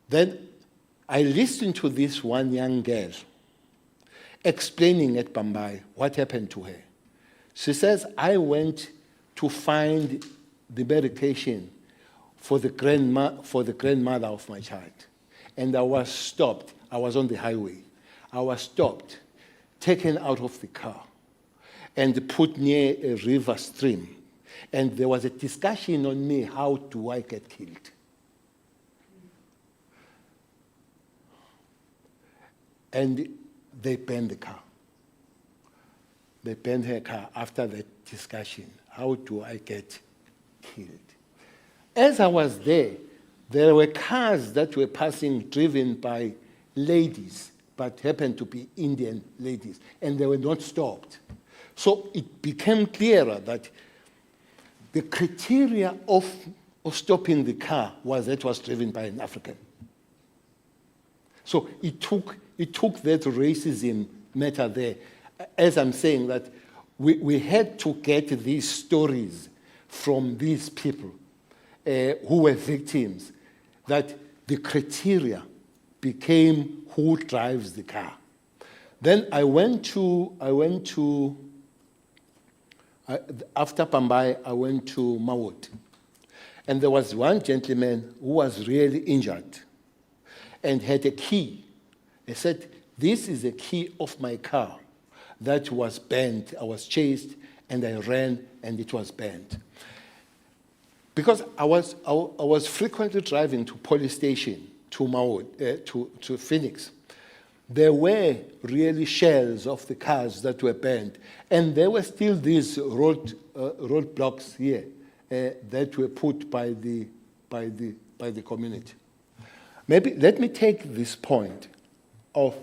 Then I listened to this one young girl explaining at Pambai what happened to her. She says, I went to find the medication for the grandmother of my child. And I was stopped. I was on the highway. I was stopped, taken out of the car, and put near a river stream. And there was a discussion on me, how do I get killed? And they burned the car. They burned her car after that discussion. How do I get killed? As I was there were cars that were passing driven by ladies, but happened to be Indian ladies, and they were not stopped. So it became clearer that the criteria of stopping the car was that it was driven by an African. So it took that racism matter there. As I'm saying that we had to get these stories from these people who were victims, that the criteria became who drives the car. Then after Pambai, I went to Mawot. And there was one gentleman who was really injured and had a key. He said, this is a key of my car that was bent. I was chased and I ran and it was bent. Because I was frequently driving to police station, to Mawot, to Phoenix. There were really shells of the cars that were burned, and there were still these roadblocks here that were put by the community. Maybe let me take this point of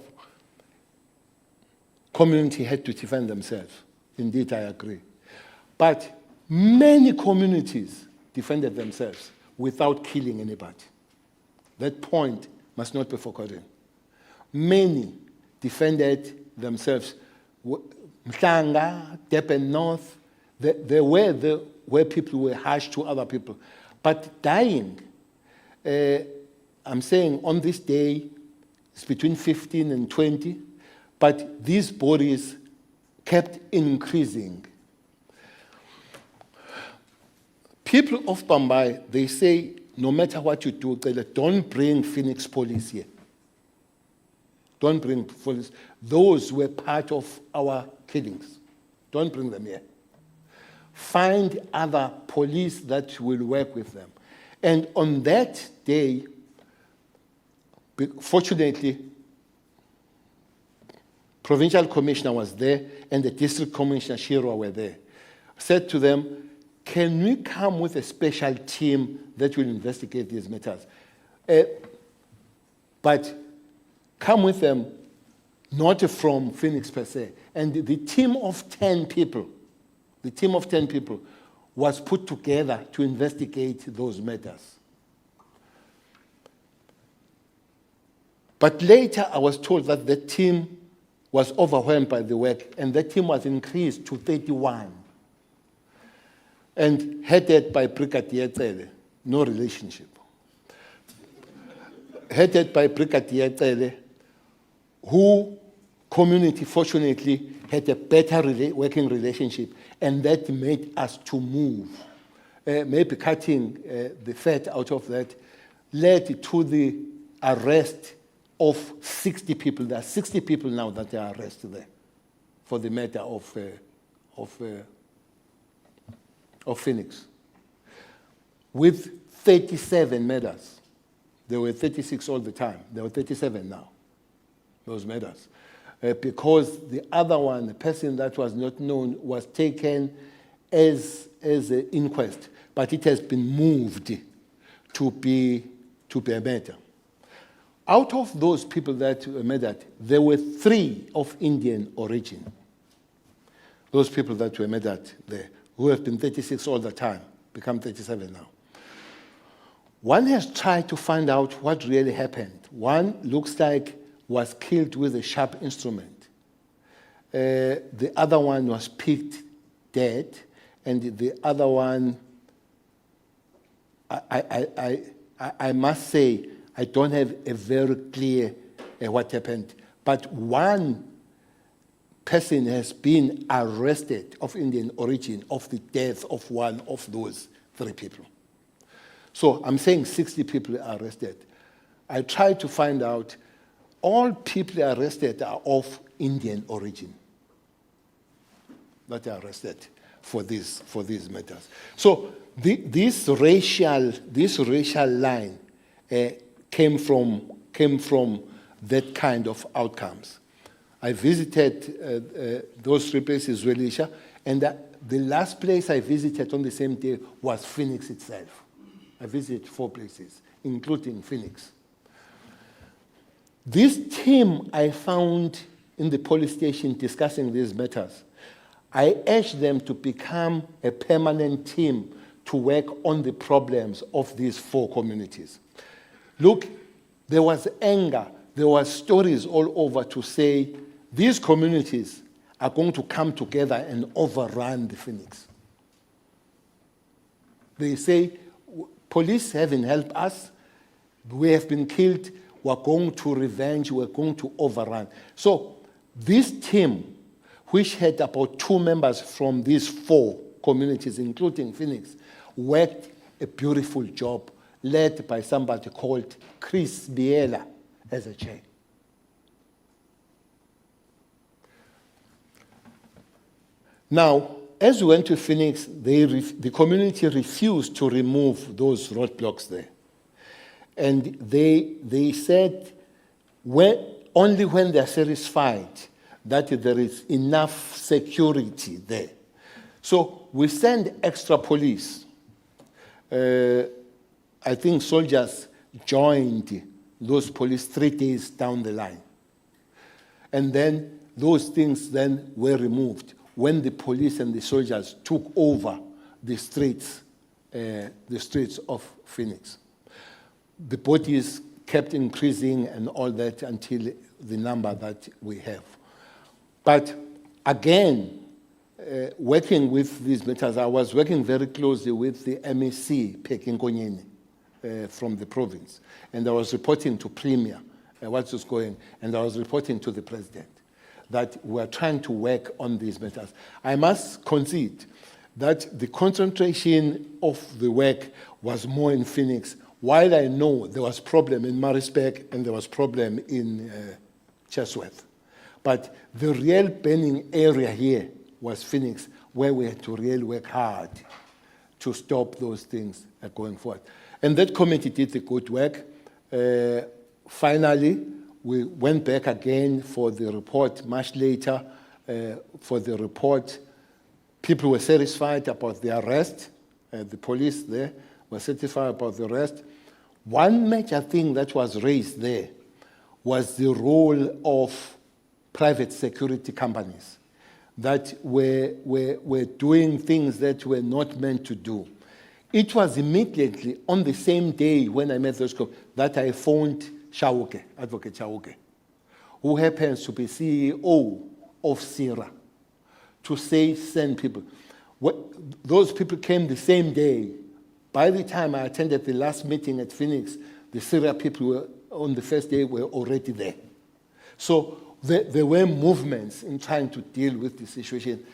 community had to defend themselves. Indeed, I agree. But many communities defended themselves without killing anybody. That point must not be forgotten. Many defended themselves. Mhlanga, Durban North, there were where people were harsh to other people. But dying, I'm saying on this day, it's between 15 and 20, but these bodies kept increasing. People of Pambai, they say, no matter what you do, don't bring Phoenix police here. Don't bring police. Those were part of our killings. Don't bring them here. Find other police that will work with them. And on that day, fortunately, Provincial Commissioner was there and the District Commissioner Shirwa were there. I said to them, can we come with a special team that will investigate these matters? But come with them, not from Phoenix per se. And the team of 10 people, was put together to investigate those matters. But later I was told that the team was overwhelmed by the work, and the team was increased to 31. And headed by Brigadier Cele, no relationship. Headed by Brigadier Cele, who community fortunately had a better working relationship, and that made us to move. Maybe cutting the fat out of that led to the arrest of 60 people. There are 60 people now that are arrested there for the matter of Phoenix, with 37 murders. There were 36 all the time. There were 37 now, those murders. Because the other one, the person that was not known, was taken as an inquest, but it has been moved to be a matter. Out of those people that were murdered, there were 3 of Indian origin. Those people that were murdered there, who have been 36 all the time, become 37 now. One has tried to find out what really happened. One looks like was killed with a sharp instrument. The other one was picked dead, and the other one, I must say, I don't have a very clear what happened. But one person has been arrested of Indian origin of the death of one of those 3 people. So I'm saying 60 people are arrested. I tried to find out, all people arrested are of Indian origin that are arrested for these matters. So this racial line came from that kind of outcomes. I visited those 3 places, Zwelisha, and the last place I visited on the same day was Phoenix itself. I visited 4 places, including Phoenix. This team I found in the police station discussing these matters, I urged them to become a permanent team to work on the problems of these 4 communities. Look, there was anger, there were stories all over to say these communities are going to come together and overrun the Phoenix. They say, police haven't helped us, we have been killed, we're going to revenge, we're going to overrun. So this team, which had about 2 members from these 4 communities, including Phoenix, worked a beautiful job, led by somebody called Chris Biela as a chair. Now, as we went to Phoenix, the community refused to remove those roadblocks there. And they said only when they're satisfied that there is enough security there. So we send extra police. I think soldiers joined those police 3 days down the line. And then those things then were removed when the police and the soldiers took over the streets of Phoenix. The bodies kept increasing and all that until the number that we have. But again, working with these matters, I was working very closely with the MEC, Bheki Cele, from the province. And I was reporting to Premier what was going, and I was reporting to the President that we are trying to work on these matters. I must concede that the concentration of the work was more in Phoenix, while I know there was problem in Maritzburg and there was problem in Chatsworth. But the real burning area here was Phoenix, where we had to really work hard to stop those things going forward. And that committee did the good work. Finally, we went back again for the report much later. For the report, people were satisfied about the arrest The police there were satisfied about the rest. One major thing that was raised there was the role of private security companies that were doing things that were not meant to do. It was immediately on the same day when I met those people that I phoned Chauke, Advocate Chauke, who happens to be CEO of SAHRC, to say, send people. Those people came the same day. By the time I attended the last meeting at Phoenix, the SAHRC people were, on the first day, were already there. So there were movements in trying to deal with the situation.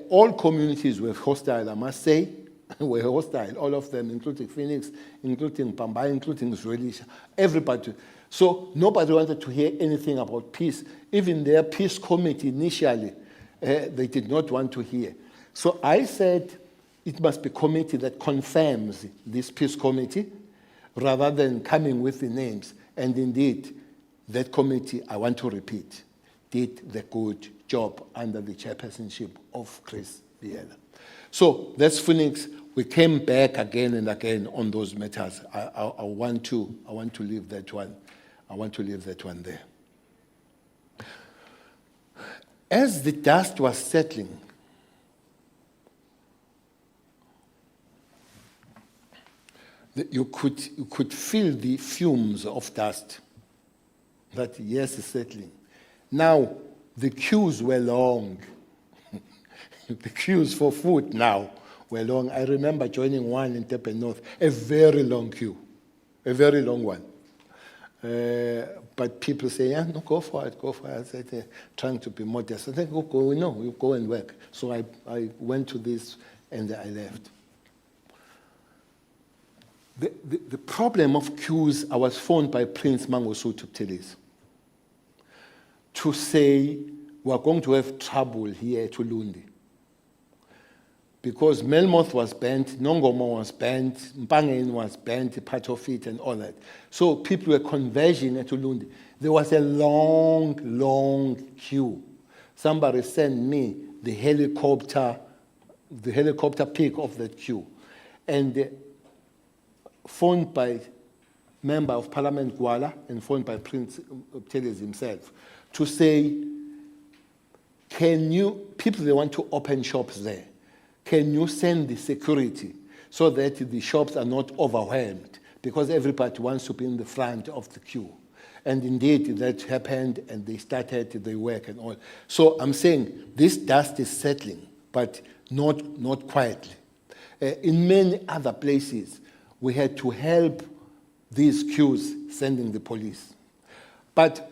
All communities were hostile, I must say, were hostile, all of them, including Phoenix, including Pambai, including Zwelitsha, everybody. So nobody wanted to hear anything about peace. Even their peace committee initially, they did not want to hear. So I said, it must be a committee that confirms this peace committee rather than coming with the names. And indeed, that committee, I want to repeat, did the good job under the chairpersonship of Chris Biela. So that's Phoenix. We came back again and again on those matters. I want to leave that one. I want to leave that one there. As the dust was settling, you could feel the fumes of dust that, yes, is settling. Now, the queues were long. The queues for food now were long. I remember joining one in Durban North, a very long queue, a very long one. But people say, yeah, no, go for it, go for it. I said, trying to be modest. I said, go, no, you go and work. So I went to this and I left. The problem of queues, I was phoned by Prince Mangosuthu Buthelezi to say, we're going to have trouble here at Ulundi. Because Melmoth was banned, Nongoma was banned, Mpangen was banned, part of it and all that. So people were converging at Ulundi. There was a long, long queue. Somebody sent me the helicopter pic of that queue. And phoned by Member of Parliament Gwala and phoned by Prince Buthelezi himself to say, people they want to open shops there, can you send the security so that the shops are not overwhelmed? Because everybody wants to be in the front of the queue. And indeed, that happened, and they started their work and all. So I'm saying this dust is settling, but not quietly. In many other places, we had to help these queues sending the police. But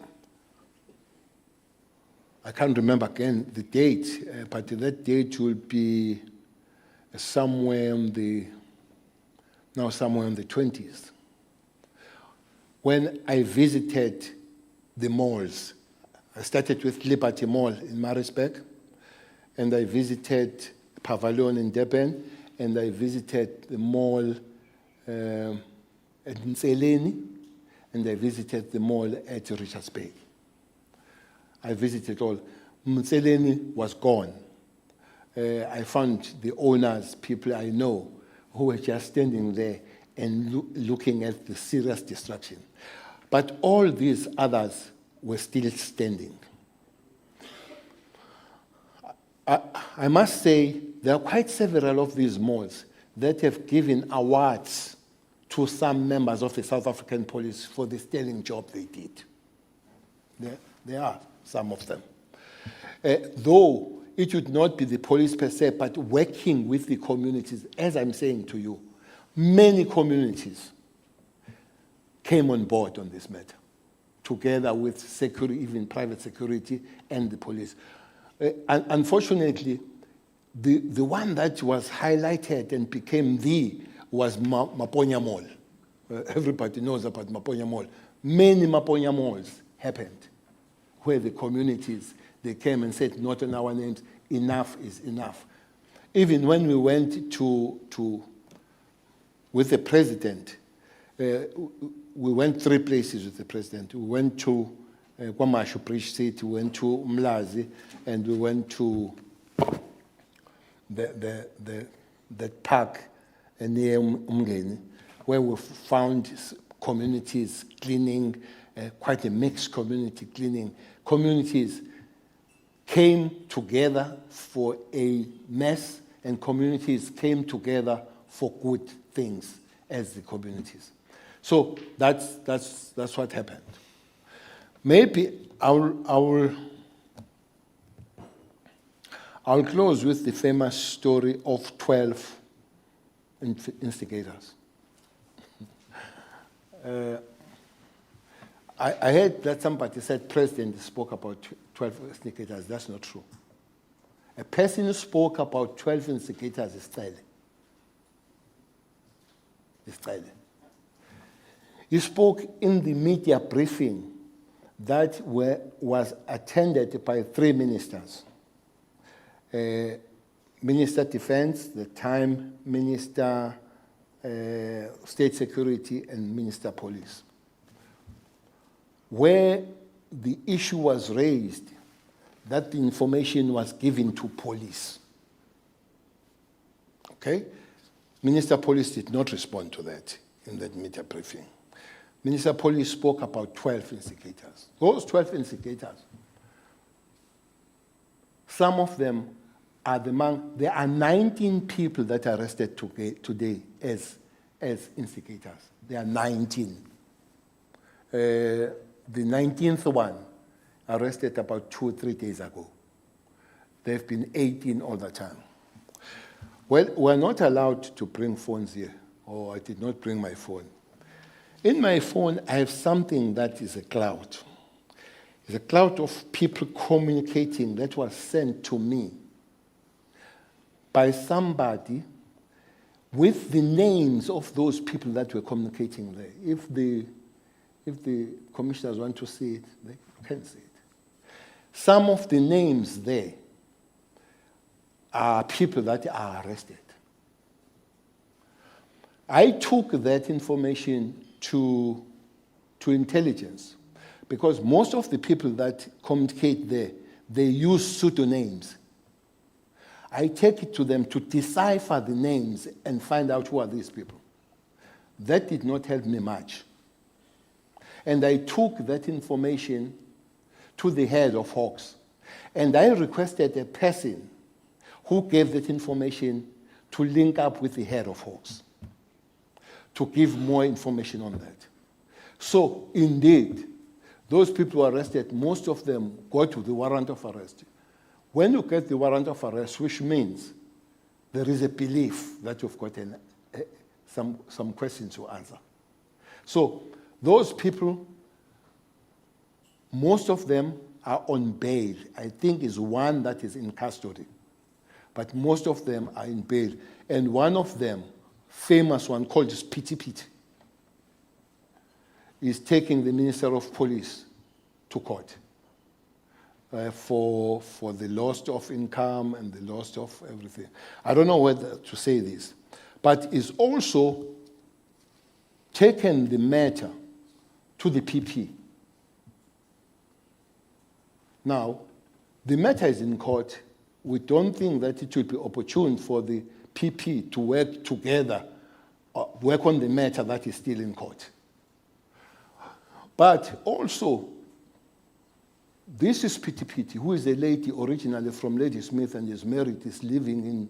I can't remember again the date, but that date will be somewhere in the 20s. When I visited the malls, I started with Liberty Mall in Maritzburg, and I visited Pavilion in Durban, and I visited the mall at Nseleni, and I visited the mall at Richards Bay. I visited all. Nseleni was gone. I found the owners, people I know, who were just standing there and looking at the serious destruction. But all these others were still standing. I must say, there are quite several of these malls that have given awards to some members of the South African police for the sterling job they did. There are some of them. Though it would not be the police per se, but working with the communities, as I'm saying to you, many communities came on board on this matter, together with security, even private security and the police. Unfortunately, the one that was highlighted and became was Maponya Mall. Everybody knows about Maponya Mall. Many Maponya malls happened where the communities, they came and said, not on our names, enough is enough. Even when we went with the president, we went 3 places with the president. We went to KwaMashu Bridge City, we went to Mlazi, and we went to that park near Umgeni, where we found communities cleaning, quite a mixed community cleaning. Communities came together for a mess, and communities came together for good things as the communities. So that's what happened. Maybe I'll close with the famous story of 12 instigators. I heard that somebody said President spoke about 12 instigators. That's not true. A person who spoke about 12 instigators is Cele. He spoke in the media briefing that was attended by 3 ministers. Minister Defense, the time Minister State Security, and Minister Police, where the issue was raised that the information was given to police. Okay? Minister Police did not respond to that in that media briefing. Minister Police spoke about 12 instigators. Those 12 instigators, some of them are there are 19 people that are arrested today as instigators. There are 19. The 19th one arrested about 2 or 3 days ago. There have been 18 all the time. Well, we're not allowed to bring phones here, or I did not bring my phone. In my phone, I have something that is a cloud. It's a cloud of people communicating that was sent to me by somebody with the names of those people that were communicating there. If the commissioners want to see it, they can see it. Some of the names there are people that are arrested. I took that information to intelligence, because most of the people that communicate there, they use pseudonyms. I take it to them to decipher the names and find out who are these people. That did not help me much. And I took that information to the head of Hawks, and I requested a person who gave that information to link up with the head of Hawks to give more information on that. So, indeed, those people arrested, most of them got to the warrant of arrest. When you get the warrant of arrest, which means there is a belief that you've got some questions to answer. So, those people, most of them are on bail. I think is one that is in custody. But most of them are in bail. And one of them, famous one called Piti, is taking the Minister of Police to court for the loss of income and the loss of everything. I don't know whether to say this, but is also taken the matter to the PP. Now, the matter is in court. We don't think that it will be opportune for the PP to work together, work on the matter that is still in court. But also, this is Piti, who is a lady originally from Ladysmith and is married, is living in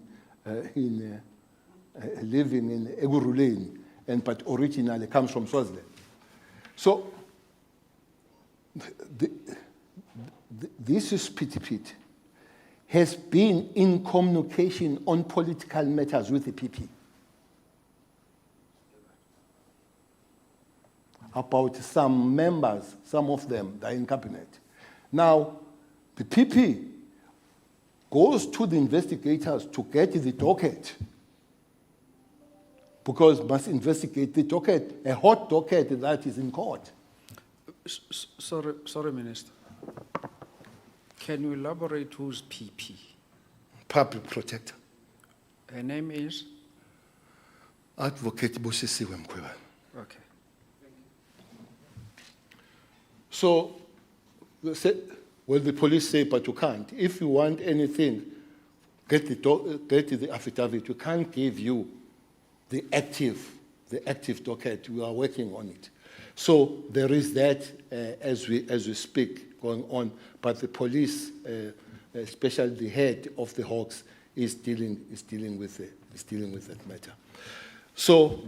Eguruleni, but originally comes from Swaziland. So, this is Piti, has been in communication on political matters with the PP about some members, some of them that are in cabinet. Now, the PP goes to the investigators to get the docket, because must investigate the docket, a hot docket that is in court. Sorry, Minister. Can you elaborate who's PP? Public Protector. Her name is? Advocate Busisiwe Mkhwebane. Okay. So, the police say, but you can't. If you want anything, get the affidavit. We can't give you the active docket. We are working on it. So there is that as we speak going on. But the police, especially the head of the Hawks, is dealing with that matter. So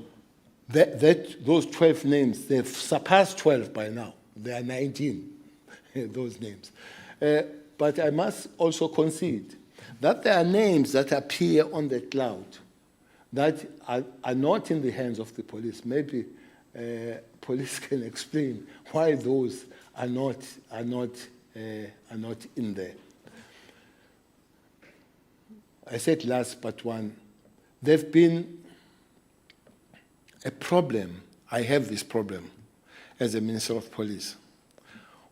those 12 names, they've surpassed 12 by now. They are 19, those names. But I must also concede that there are names that appear on the cloud that are not in the hands of the police. Maybe police can explain why those are not in there. I said last but one, there's been a problem. I have this problem as a Minister of Police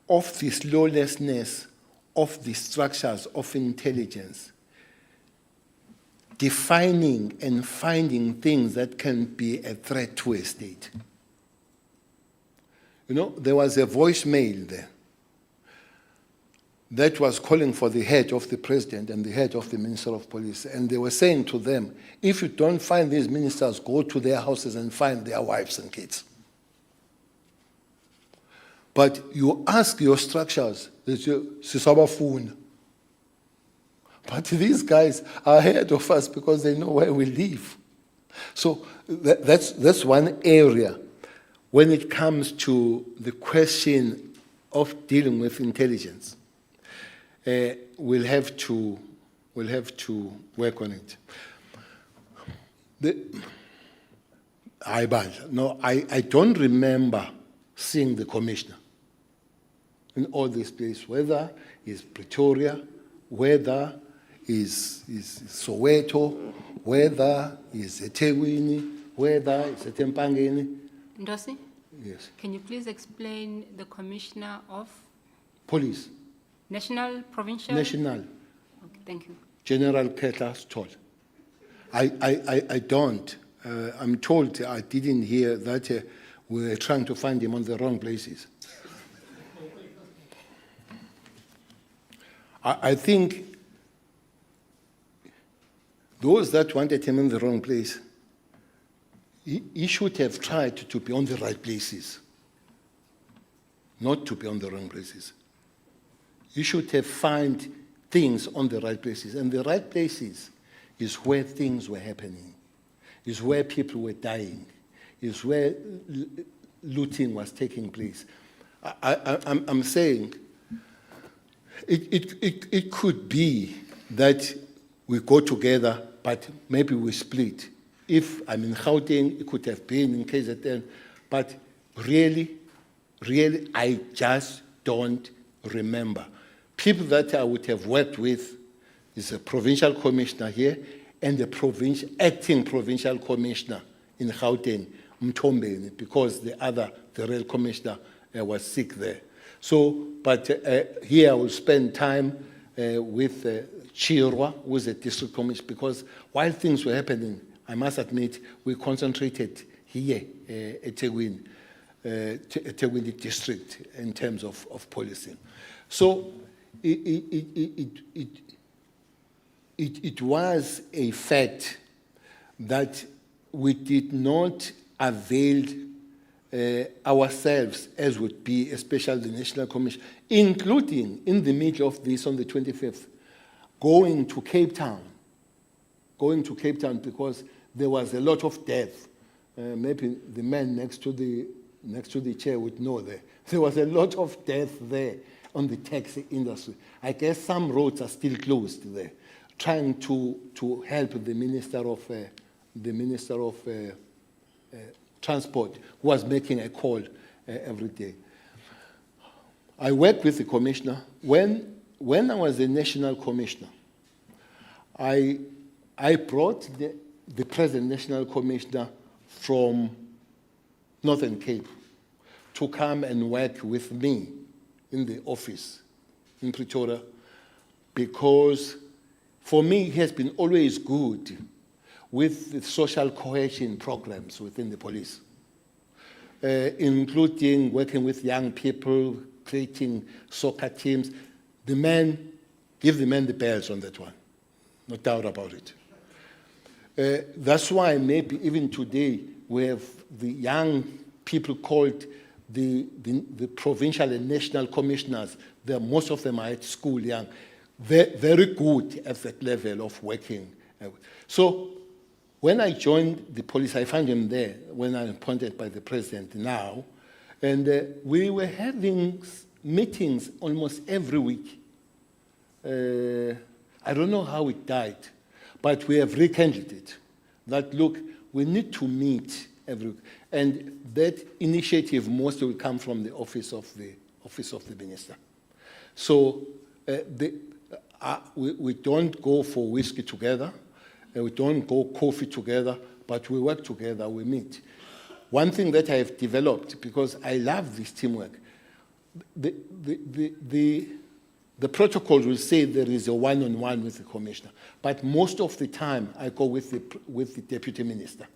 of this lawlessness of the structures of intelligence, defining and finding things that can be a threat to a state. You know, there was a voicemail there that was calling for the head of the president and the head of the Minister of Police. And they were saying to them, if you don't find these ministers, go to their houses and find their wives and kids. But you ask your structures, they say, "Sisabafuna." But these guys are ahead of us because they know where we live. So that's one area when it comes to the question of dealing with intelligence. We'll have to work on it. I don't remember seeing the commissioner in all these places, whether it's Pretoria, whether is Soweto, whether is eThekwini, whether it's eTempangeni. Ndosi, Yes. can you please explain the commissioner of Police. national, provincial? National. Okay, thank you. General Khehla Sitole. I don't. I'm told I didn't hear that we were trying to find him on the wrong places. I think those that wanted him in the wrong place, he should have tried to be on the right places, not to be on the wrong places. You should have found things on the right places. And the right places is where things were happening, is where people were dying, is where looting was taking place. I'm saying it could be that we go together, but maybe we split. If I'm in Gauteng, it could have been in KZN. But really, I just don't remember. People that I would have worked with is a provincial commissioner here and the acting provincial commissioner in Gauteng, Mthombeni, because the rail commissioner was sick there. So, but here I will spend time with Chirwa, who is a district commissioner, because while things were happening, I must admit, we concentrated here at Ethekwini district in terms of policing. So it was a fact that we did not avail ourselves, as would be especially the National Commission, including in the middle of this on the 25th, going to Cape Town because there was a lot of death. Maybe the man next to the chair would know that. There was a lot of death there on the taxi industry. I guess some roads are still closed there, trying to help the Minister of Transport, who was making a call every day. I worked with the commissioner. When I was the national commissioner, I brought the present national commissioner from Northern Cape to come and work with me in the office in Pretoria, because for me he has been always good with the social cohesion programs within the police, including working with young people, creating soccer teams. Give the man the bells on that one, no doubt about it. That's why maybe even today we have the young people called the provincial and national commissioners. Most of them are at school young. They're very good at that level of working. So when I joined the police, I found him there when I'm appointed by the president now. And we were having meetings almost every week. I don't know how it died, but we have rekindled it. That, look, we need to meet every week. And that initiative mostly will come from the office of the minister. So we don't go for whiskey together, we don't go coffee together, but we work together, we meet. One thing that I have developed, because I love this teamwork, the protocol will say there is a one-on-one with the commissioner, but most of the time I go with the deputy minister,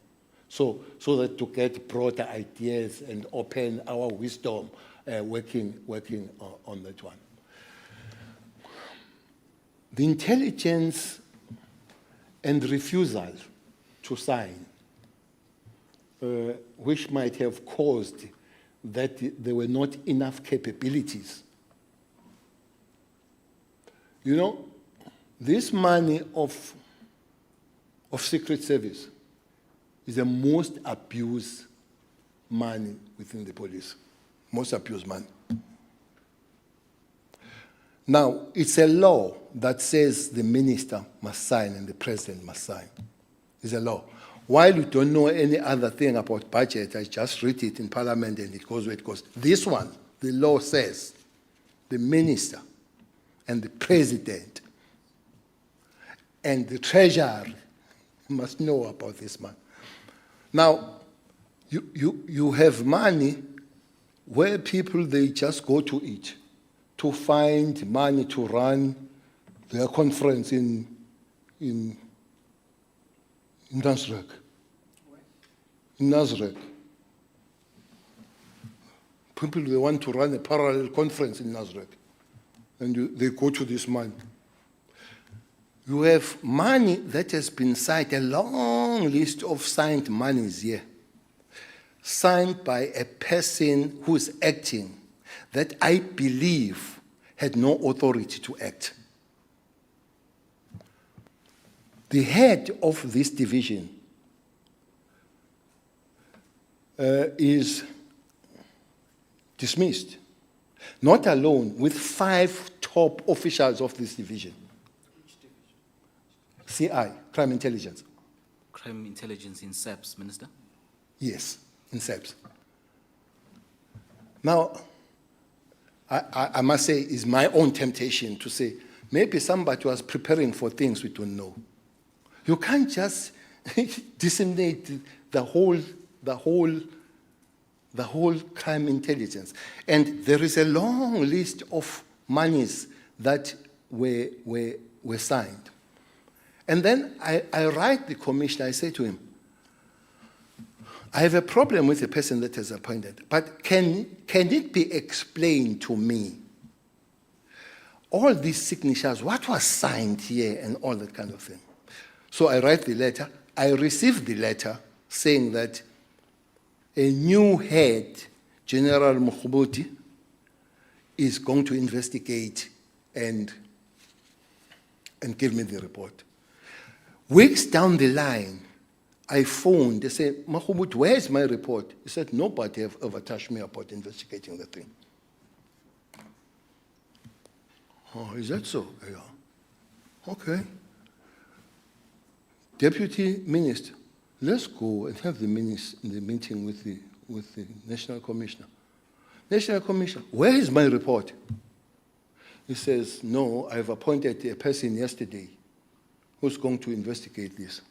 so that to get broader ideas and open our wisdom, working on that one. The intelligence and refusal to sign, which might have caused that there were not enough capabilities. You know, this money of Secret Service is the most abused money within the police, most abused money. Now, it's a law that says the minister must sign and the president must sign. It's a law. While you don't know any other thing about budget, I just read it in Parliament and it goes where it goes. This one, the law says the minister and the president and the treasurer must know about this man. Now, you have money where people, they just go to it to find money to run their conference in Nasrec. In Nasrec. People, they want to run a parallel conference in Nasrec. And they go to this money. You have money that has been signed, a long list of signed monies here, signed by a person who is acting that I believe had no authority to act. The head of this division is dismissed, not alone, with 5 top officials of this division. Which division? CI, Crime Intelligence. Crime Intelligence in SAPS, Minister? Yes, in SAPS. Now, I must say, it's my own temptation to say, maybe somebody was preparing for things we don't know. You can't just disseminate the whole crime intelligence. And there is a long list of monies that were signed. And then I write the commissioner, I say to him, I have a problem with the person that is appointed, but can it be explained to me, all these signatures, what was signed here and all that kind of thing? So I write the letter. I received the letter saying that a new head, General Mokhubuti, is going to investigate and give me the report. Weeks down the line, I phoned, they said, Mokhubuti, where's my report? He said, nobody have ever touched me about investigating the thing. Oh, is that so? Yeah. Okay. Deputy Minister, let's go and have the meeting with the National Commissioner. National Commissioner, where is my report? He says, no, I've appointed a person yesterday who's going to investigate this.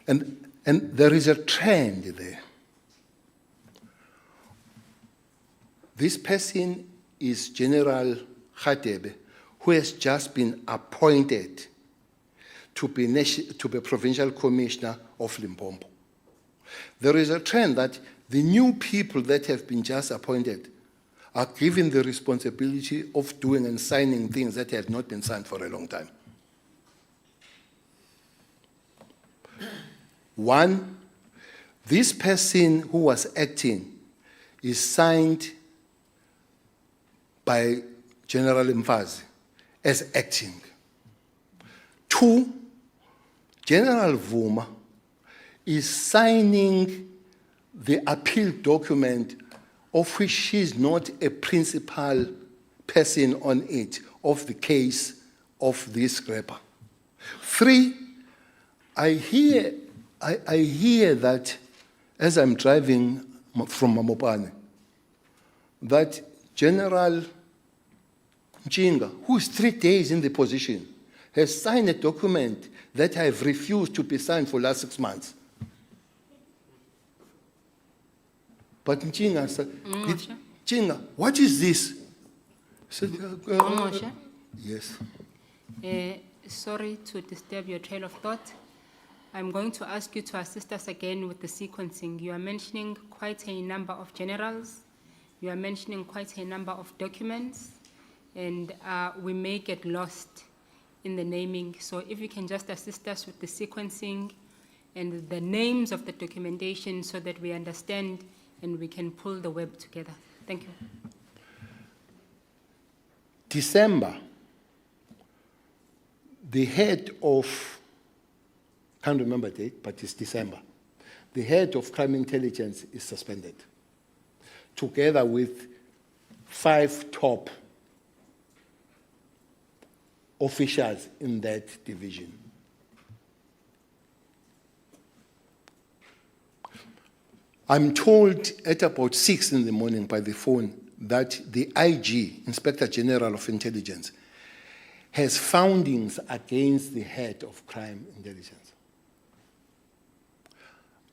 And there is a trend there. This person is General Khatebe, who has just been appointed to be provincial commissioner of Limpopo. There is a trend that the new people that have been just appointed are given the responsibility of doing and signing things that have not been signed for a long time. One, this person who was acting is signed by General Mfazi as acting. Two, General Vuma is signing the appeal document of which she is not a principal person on it, of the case of this scrapper. Three, I hear that as I'm driving from Mamopane, that General Njinga, who is 3 days in the position, has signed a document that I have refused to be signed for the last 6 months. But Njinga said, Njinga, what is this? I said, Ngqongqoshe, yes. sorry to disturb your trail of thought. I'm going to ask you to assist us again with the sequencing. You are mentioning quite a number of generals. You are mentioning quite a number of documents, and we may get lost in the naming. So if you can just assist us with the sequencing and the names of the documentation so that we understand and we can pull the web together. Thank you. December, the head of, can't remember the date, but it's December. The head of crime intelligence is suspended, together with 5 top officials in that division. I'm told at about 6 in the morning by the phone that the IG, Inspector General of Intelligence, has findings against the head of crime intelligence.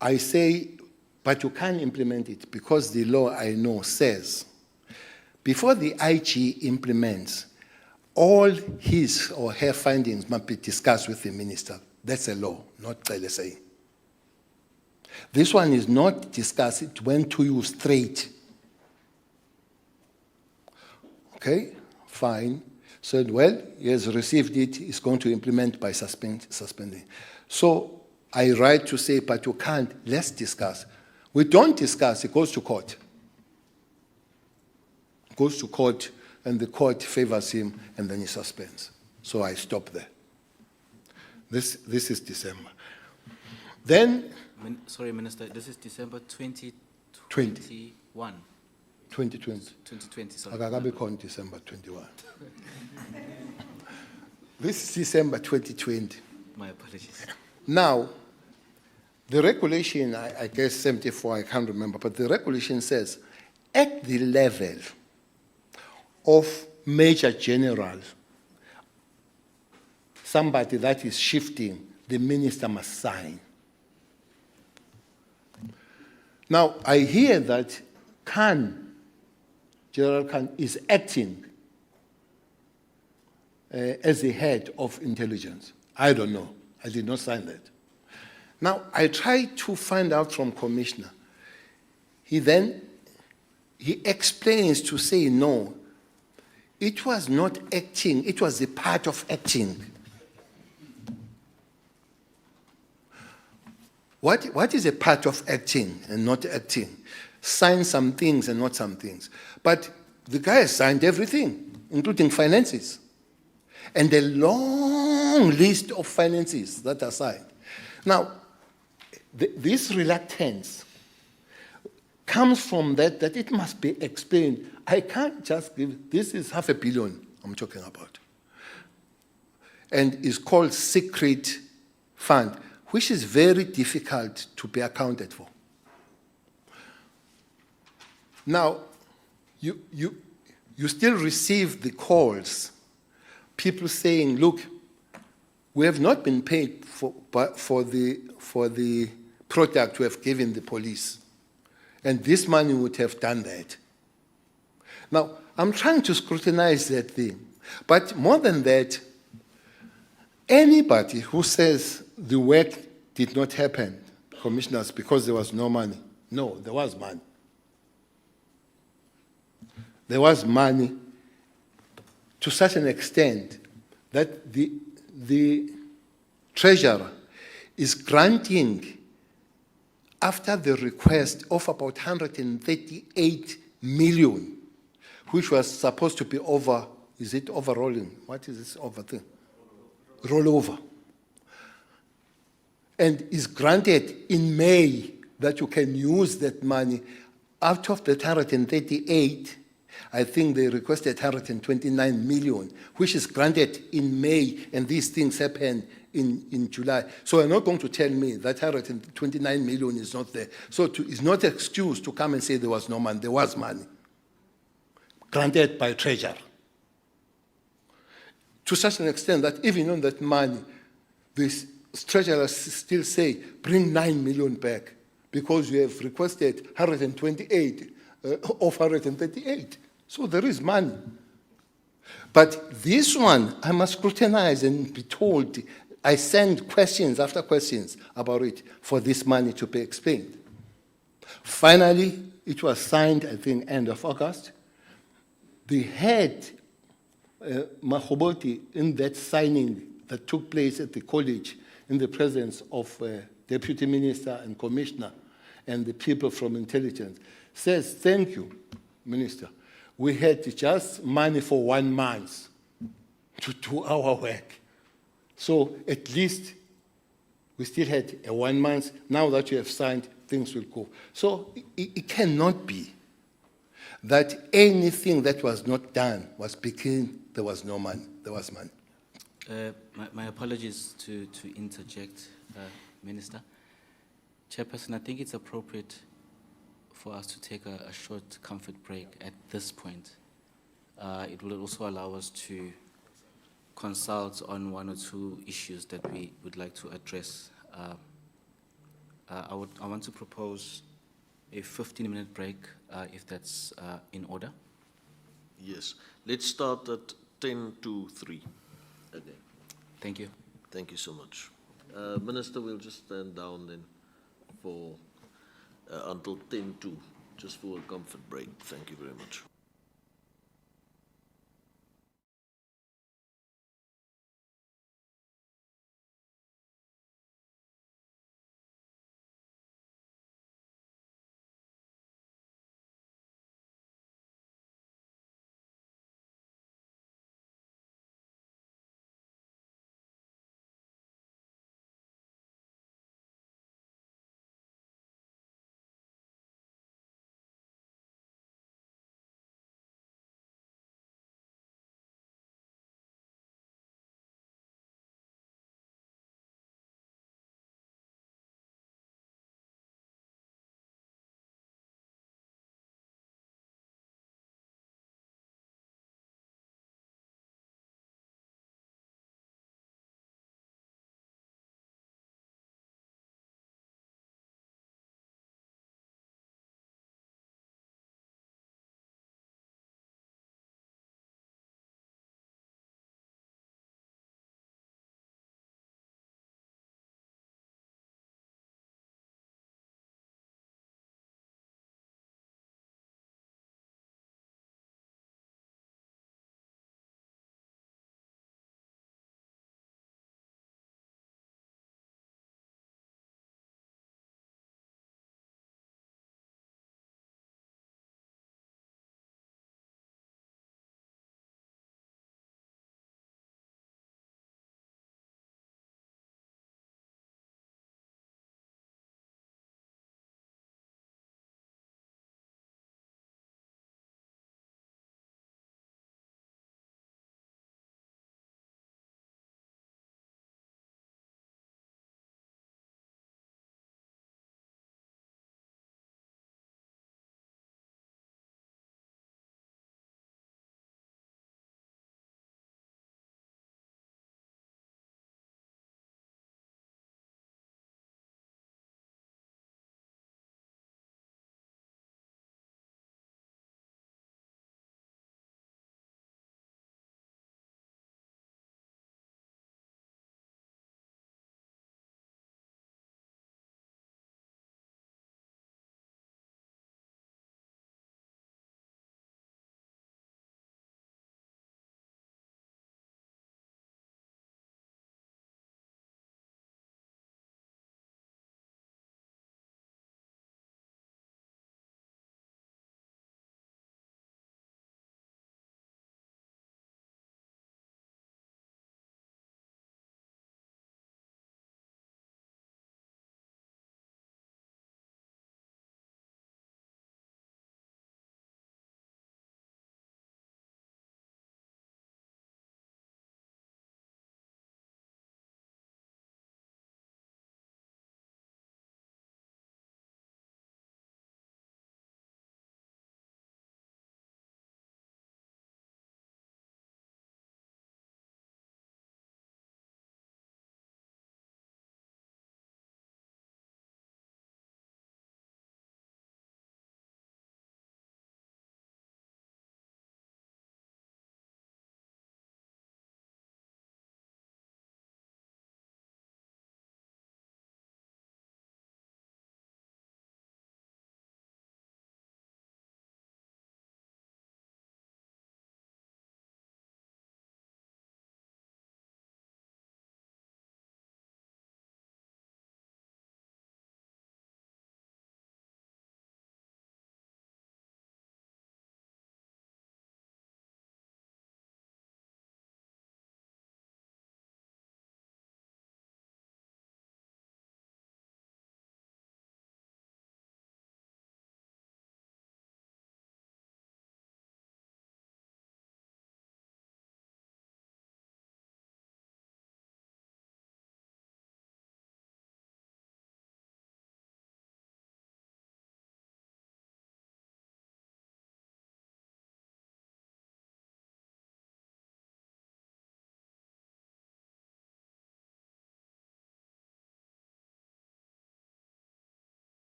I say, but you can't implement it because the law I know says, before the IG implements, all his or her findings must be discussed with the minister. That's a law, not LSA. This one is not discussed, it went to you straight. Okay, fine. Said, well, he has received it, he's going to implement by suspending. So I write to say, but you can't, let's discuss. We don't discuss, it goes to court. It goes to court, and the court favors him, and then he suspends. So I stop there. This is December. Then, Sorry, Minister, this is December 2021. 2020. 2020, sorry. Akakabi December 21. This is December 2020. My apologies. Now, the regulation, I guess 74, I can't remember, but the regulation says, at the level of Major General, somebody that is shifting, the minister must sign. Now, I hear that General Khan is acting as the head of intelligence. I don't know. I did not sign that. Now, I tried to find out from Commissioner. He explains to say, no, it was not acting, it was a part of acting. What is a part of acting and not acting? Sign some things and not some things. But the guy has signed everything, including finances. And a long list of finances that are signed. Now, this reluctance comes from that it must be explained. I can't just give, this is $500 million I'm talking about. And it's called secret fund, which is very difficult to be accounted for. Now, you still receive the calls, people saying, look, we have not been paid for the product we have given the police. And this money would have done that. Now, I'm trying to scrutinize that thing. But more than that, anybody who says the work did not happen, commissioners, because there was no money. No, there was money. There was money to such an extent that the treasurer is granting after the request of about 138 million, which was supposed to be over, is it overrolling? What is this over thing? Rollover. And is granted in May that you can use that money. Out of the 138, I think they requested 129 million, which is granted in May, and these things happen in July. So you're not going to tell me that 129 million is not there. So it's not an excuse to come and say there was no money. There was money, granted by Treasury. To such an extent that even on that money, this Treasurer still say, bring 9 million back, because you have requested 128 of 138. So there is money. But this one, I must scrutinize and be told, I send questions after questions about it for this money to be explained. Finally, it was signed, I think, end of August. The head, Mahoboti, in that signing that took place at the college in the presence of Deputy Minister and Commissioner and the people from intelligence, says, thank you, Minister. We had just money for 1 month to do our work. So at least we still had a 1 month. Now that you have signed, things will go. So it cannot be that anything that was not done was because there was no money. There was money. My apologies to interject, Minister. Chairperson, I think it's appropriate for us to take a short comfort break at this point. It will also allow us to consult on 1 or 2 issues that we would like to address. I want to propose a 15-minute break, if that's in order. Yes. Let's start at 10 to 3 again. Thank you. Thank you so much. Minister, we'll just stand down then for until 10 to, just for a comfort break. Thank you very much.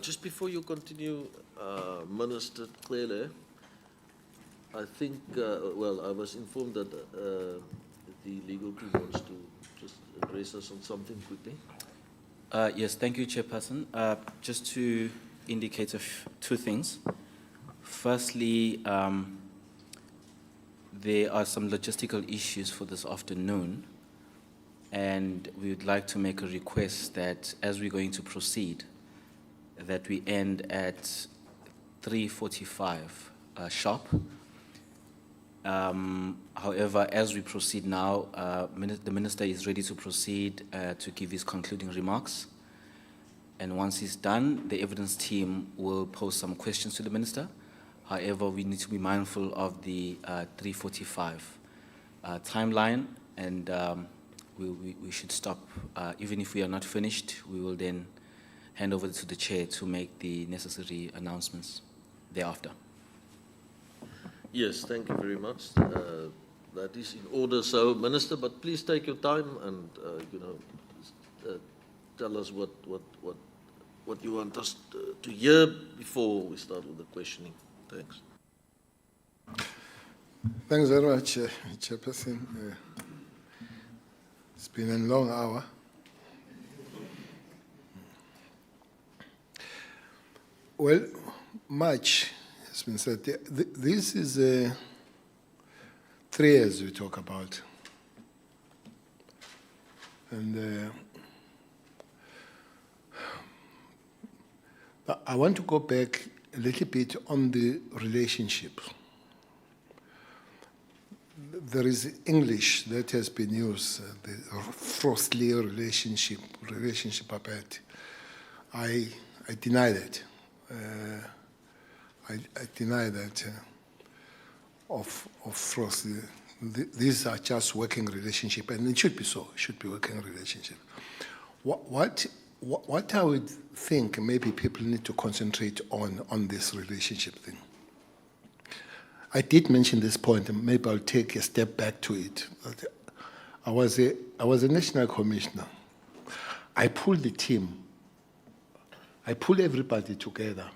Just before you continue, Minister Cele, I think, well, I was informed that the legal team wants to just address us on something quickly. Yes, thank you, Chairperson. Just to indicate two things. Firstly, there are some logistical issues for this afternoon, and we would like to make a request that as we're going to proceed, that we end at 3:45 sharp. However, as we proceed now, the Minister is ready to proceed to give his concluding remarks. And once he's done, the evidence team will pose some questions to the Minister. However, we need to be mindful of the 3:45 timeline, and we should stop. Even if we are not finished, we will then hand over to the Chair to make the necessary announcements thereafter. Yes, thank you very much. That is in order. So, Minister, but please take your time and, tell us what you want us to hear before we start with the questioning. Thanks. Thanks very much, Chairperson. It's been a long hour. Well, much has been said. This is 3 years we talk about. And I want to go back a little bit on the relationship. There is English that has been used, the frostly relationship apart. I deny that. I deny that of frost. These are just working relationship, and it should be so. It should be working relationship. What I would think maybe people need to concentrate on this relationship thing. I did mention this point, and maybe I'll take a step back to it. I was a national commissioner. I pulled the team. I pulled everybody together.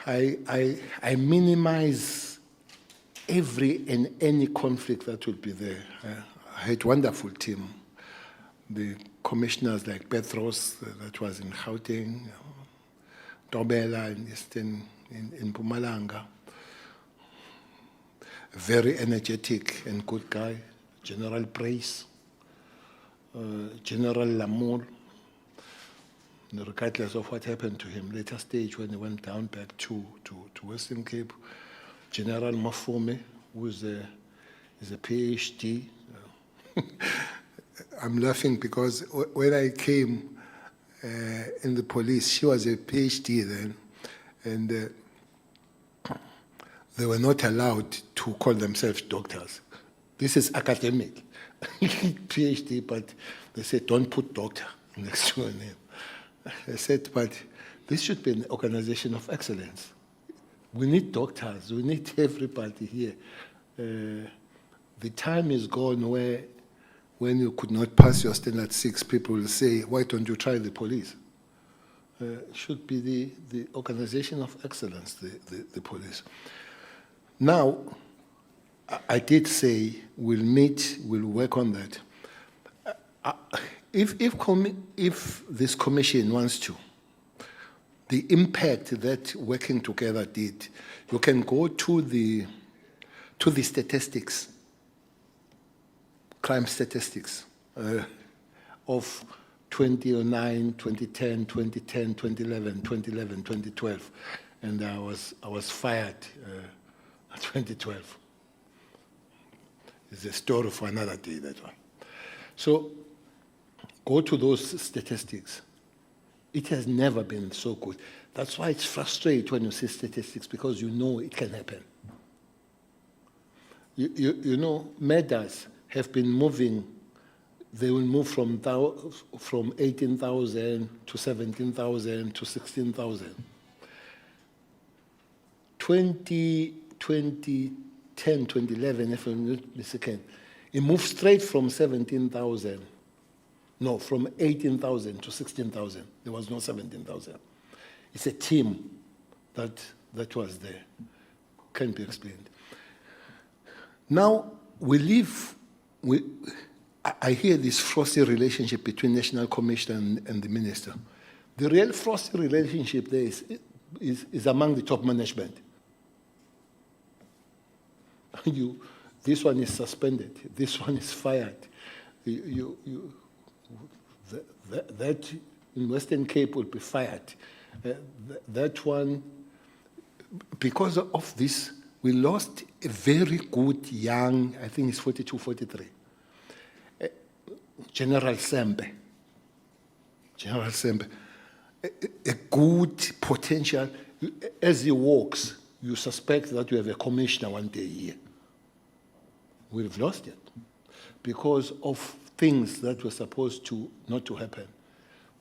I minimize every and any conflict that would be there. I had a wonderful team. The commissioners like Petros, that was in Gauteng, Dobela in Eastern, in Mpumalanga. Very energetic and good guy. General Praise, General Lamour, regardless of what happened to him, later stage when he went down back to Western Cape. General Mafume, who is a PhD. I'm laughing because when I came in the police, she was a PhD then, and they were not allowed to call themselves doctors. This is academic, PhD, but they said, don't put doctor next to her name. I said, but this should be an organization of excellence. We need doctors, we need everybody here. The time is gone where when you could not pass your standard 6, people will say, why don't you try the police? Should be the organization of excellence, the police. Now, I did say we'll meet, we'll work on that. If this commission wants to, the impact that working together did, you can go to the statistics, crime statistics of 2009, 2010, 2010, 2011, 2011, 2012, and I was fired 2012. It's a story for another day, that one. So go to those statistics. It has never been so good. That's why it's frustrating when you see statistics, because you know it can happen. You know, murders have been moving. They will move from 18,000 to 17,000 to 16,000. 2010, 2011, if I'm not mistaken, it moved straight from 17,000 No, from 18,000 to 16,000. There was no 17,000. It's a team that was there. Can be explained. Now, I hear this frosty relationship between National Commissioner and the Minister. The real frosty relationship there is among the top management. This one is suspended, this one is fired. That in Western Cape will be fired. That one, because of this, we lost a very good young, I think it's 42, 43, General Sembe. General Sembe, a good potential. As he walks, you suspect that you have a commissioner one day here. We've lost it because of things that were supposed to not to happen.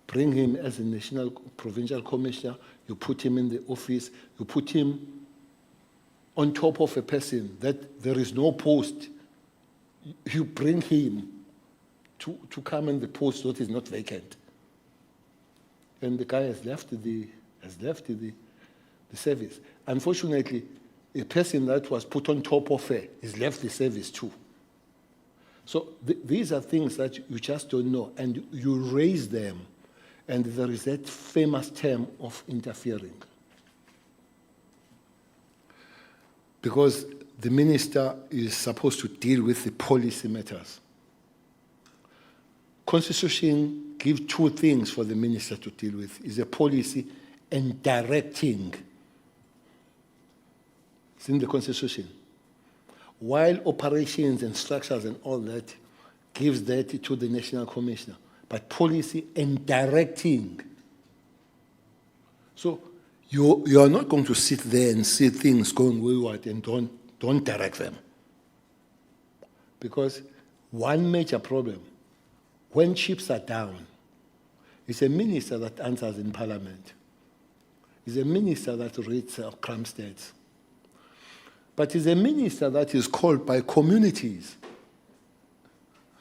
Bring him as a national provincial commissioner, you put him in the office, you put him on top of a person that there is no post. You bring him to come in the post that is not vacant. And the guy has left the service. Unfortunately, a person that was put on top of her has left the service too. So these are things that you just don't know, and you raise them, and there is that famous term of interfering. Because the minister is supposed to deal with the policy matters. Constitution gives two things for the minister to deal with, is a policy and directing. It's in the Constitution. While operations and structures and all that gives that to the National Commissioner, but policy and directing. So you are not going to sit there and see things going wayward and don't direct them. Because one major problem, when chips are down, it's a minister that answers in Parliament. It's a minister that reads crime stats. But it's a minister that is called by communities.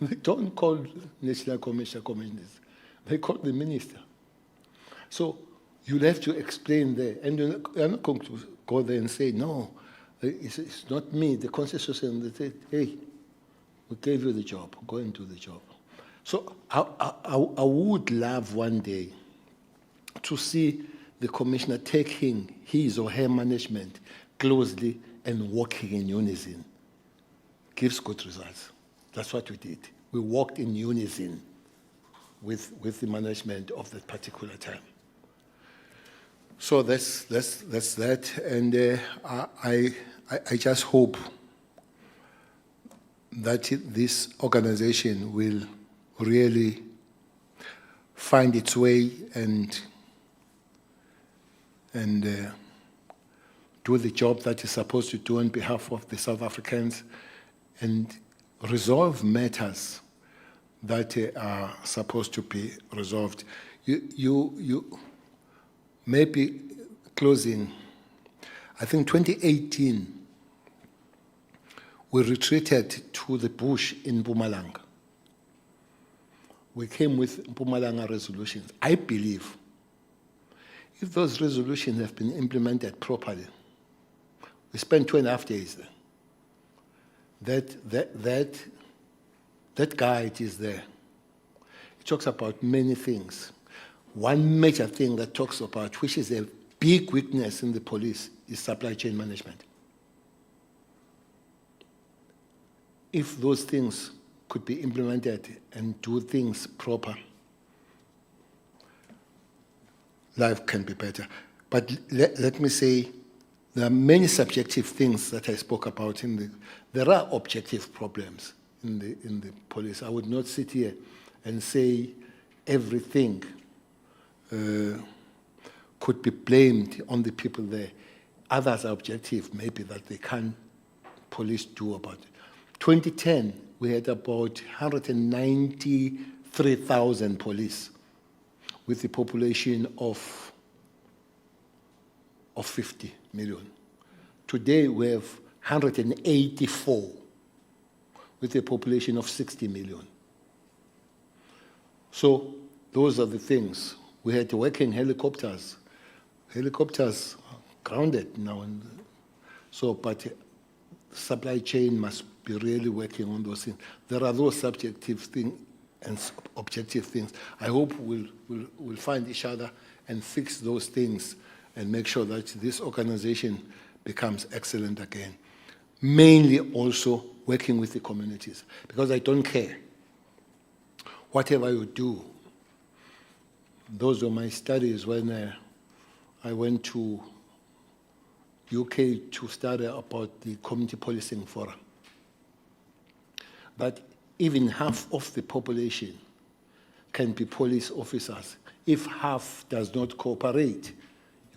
They don't call National Commissioner communities. They call the minister. So you'll have to explain there. And you're not going to go there and say, no, it's not me. The Constitution, they say, hey, we gave you the job. Go and do the job. So I would love one day to see the commissioner taking his or her management closely and working in unison. Gives good results. That's what we did. We worked in unison with the management of that particular time. So that's that, and I just hope that this organization will really find its way and do the job that it's supposed to do on behalf of the South Africans and resolve matters that are supposed to be resolved. You maybe closing, I think 2018, we retreated to the bush in Mpumalanga. We came with Mpumalanga resolutions. I believe if those resolutions have been implemented properly, we spent 2.5 days there. That guide is there. It talks about many things. One major thing that talks about, which is a big weakness in the police, is supply chain management. If those things could be implemented and do things proper, life can be better. But let me say, there are many subjective things that I spoke about there are objective problems in the police. I would not sit here and say everything could be blamed on the people there. Others are objective, maybe that they can't police do about it. 2010, we had about 193,000 police with a population of 50 million. Today, we have 184 with a population of 60 million. So those are the things. We had working helicopters. Helicopters are grounded now. And so, but supply chain must be really working on those things. There are those subjective things and objective things. I hope we'll find each other and fix those things and make sure that this organization becomes excellent again. Mainly also working with the communities, because I don't care. Whatever you do, those were my studies when I went to UK to study about the community policing forum. But even half of the population can be police officers. If half does not cooperate,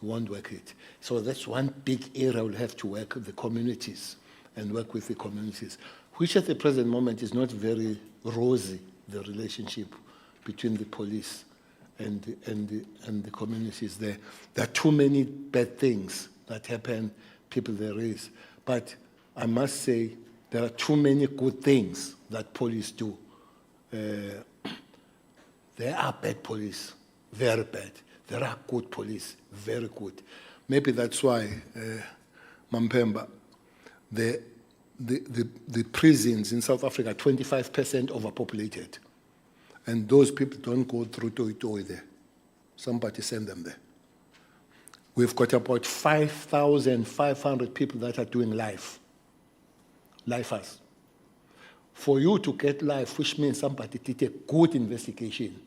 you won't work it. So that's one big area we'll have to work with the communities and work with the communities, which at the present moment is not very rosy, the relationship between the police and the communities there. There are too many bad things that happen, people there raise. But I must say, there are too many good things that police do. There are bad police, very bad. There are good police, very good. Maybe that's why, Mampemba, the prisons in South Africa are 25% overpopulated. And those people don't go through toi there. Somebody send them there. We've got about 5,500 people that are doing life. Lifers. For you to get life, which means somebody did a good investigation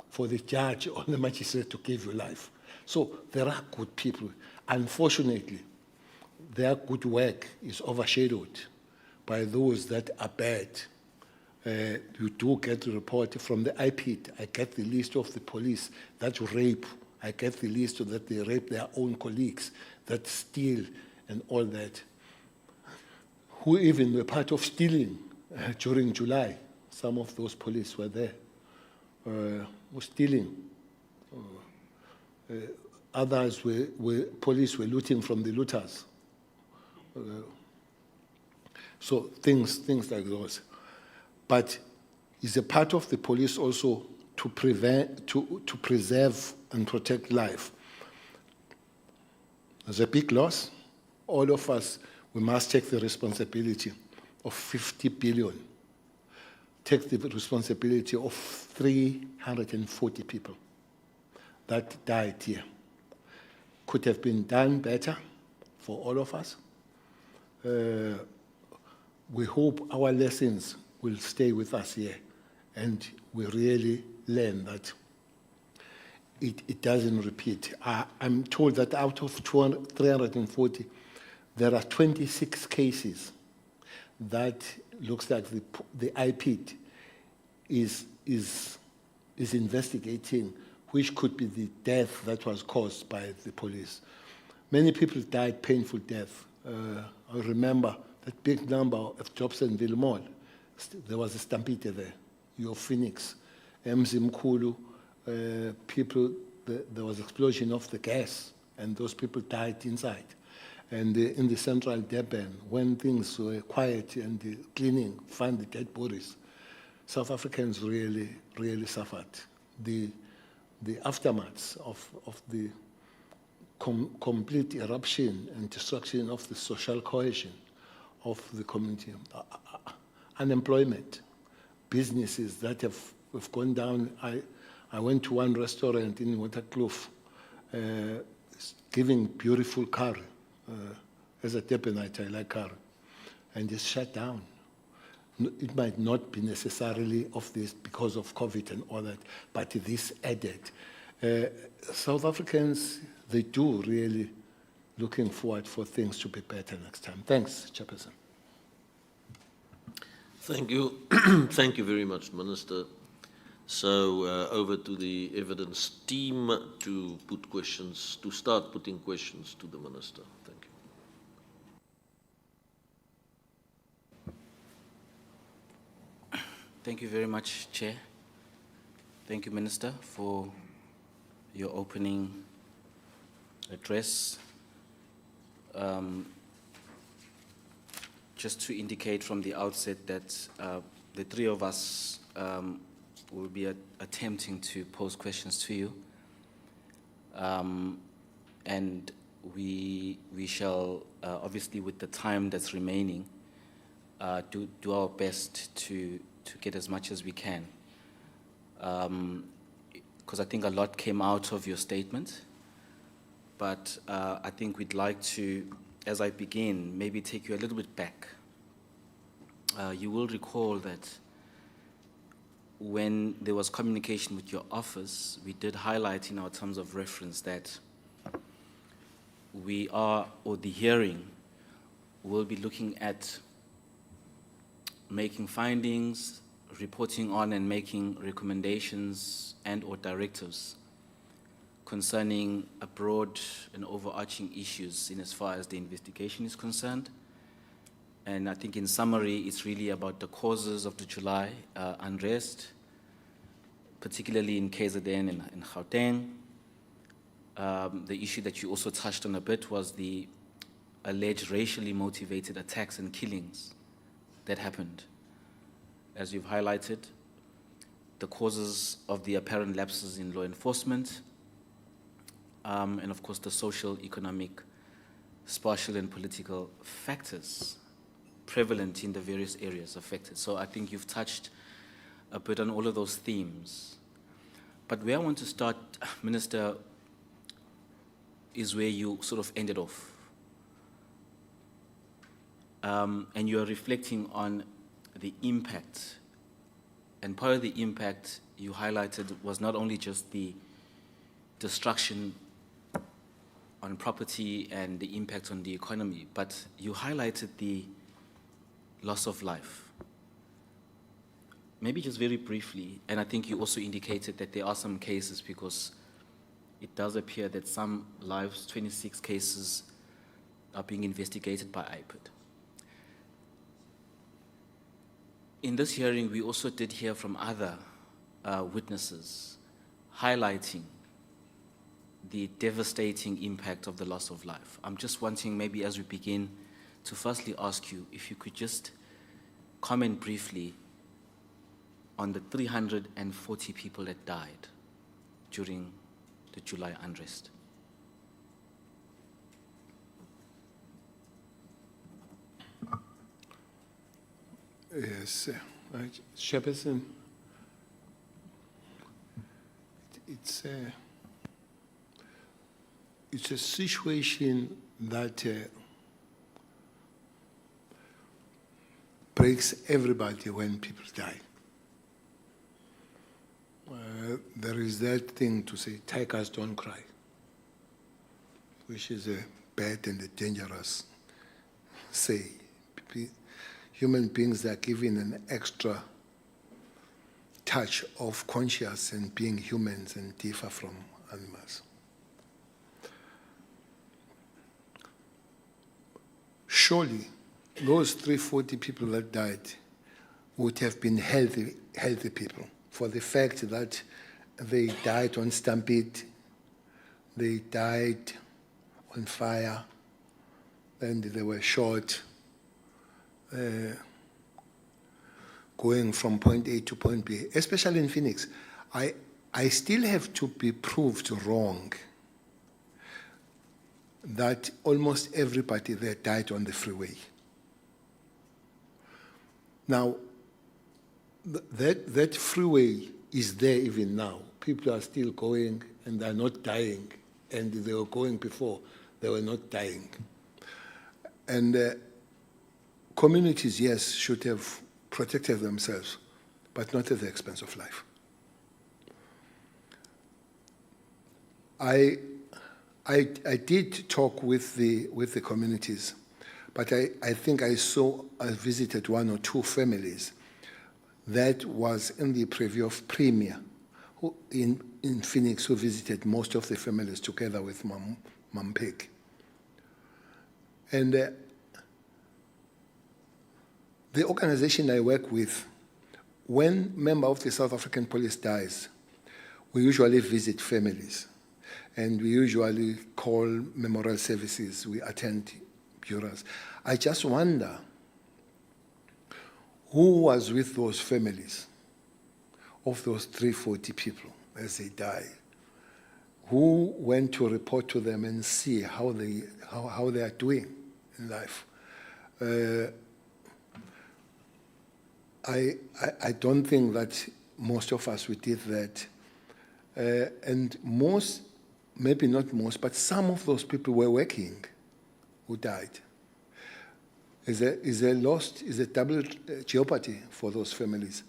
for the judge or the magistrate to give you life. So there are good people. Unfortunately, their good work is overshadowed by those that are bad. You do get a report from the IPID. I get the list of the police that rape. I get the list that they rape their own colleagues, that steal and all that. Who even were part of stealing during July. Some of those police were there, were stealing. Others police were looting from the looters. So things like those. But it's a part of the police also to preserve and protect life. There's a big loss. All of us, we must take the responsibility of 50 billion. Take the responsibility of 340 people that died here. Could have been done better for all of us. We hope our lessons will stay with us here and we really learn that it doesn't repeat. I'm told that out of 340, there are 26 cases that looks like the IPID is investigating, which could be the death that was caused by the police. Many people died painful death. I remember that big number of Jobsonville Mall. There was a stampede there. Your Phoenix, Mzimkulu, people, there was explosion of the gas, and those people died inside. And in the central Durban, when things were quiet and the cleaning, find the dead bodies, South Africans really, really suffered. The aftermaths of the complete eruption and destruction of the social cohesion of the community, unemployment, businesses that have gone down. I went to one restaurant in Waterkloof, giving beautiful curry. As a Durbanite, I like curry, and it's shut down. It might not be necessarily of this because of COVID and all that, but this added. South Africans, they do really looking forward for things to be better next time. Thanks, Chairperson. Thank you. Thank you very much, Minister. So over to the evidence team to put questions, to start putting questions to the Minister. Thank you. Thank you very much, Chair. Thank you, Minister, for your opening address. Just to indicate from the outset that the three of us we'll be attempting to pose questions to you. And we shall, obviously with the time that's remaining, do our best to get as much as we can. Because I think a lot came out of your statement, but I think we'd like to, as I begin, maybe take you a little bit back. You will recall that when there was communication with your office, we did highlight in our terms of reference that the hearing will be looking at making findings, reporting on and making recommendations and/or directives concerning a broad and overarching issues in as far as the investigation is concerned. And I think in summary, it's really about the causes of the July unrest, particularly in KZN and in Gauteng. The issue that you also touched on a bit was the alleged racially motivated attacks and killings that happened. As you've highlighted, the causes of the apparent lapses in law enforcement, and of course the social, economic, spatial and political factors prevalent in the various areas affected. So I think you've touched a bit on all of those themes. But where I want to start, Minister, is where you sort of ended off. And you are reflecting on the impact. And part of the impact you highlighted was not only just the destruction on property and the impact on the economy, but you highlighted the loss of life. Maybe just very briefly, and I think you also indicated that there are some cases, because it does appear that some lives, 26 cases, are being investigated by IPID. In this hearing, we also did hear from other witnesses highlighting the devastating impact of the loss of life. I'm just wanting, maybe as we begin, to firstly ask you if you could just comment briefly on the 340 people that died during the July unrest. Yes, Chairperson, it's a situation that breaks everybody when people die. There is that thing to say, tigers don't cry, which is a bad and a dangerous say. Human beings are given an extra touch of conscious and being humans and differ from animals. Surely, those 340 people that died would have been healthy people, for the fact that they died on stampede, they died on fire, and they were shot, going from point A to point B, especially in Phoenix. I still have to be proved wrong that almost everybody there died on the freeway. Now, that freeway is there even now. People are still going and they're not dying, and they were going before, they were not dying. And communities, yes, should have protected themselves, but not at the expense of life. I did talk with the communities, but I think I visited one or two families that was in the preview of Premier who in Phoenix, who visited most of the families together with Mom Bheki. And the organization I work with, when a member of the South African Police dies, we usually visit families, and we usually call memorial services, we attend burials. I just wonder who was with those families of those 340 people as they die? Who went to report to them and see how they are doing in life? I don't think that most of us, we did that. And most, maybe not most, but some of those people were working who died. Is a double jeopardy for those families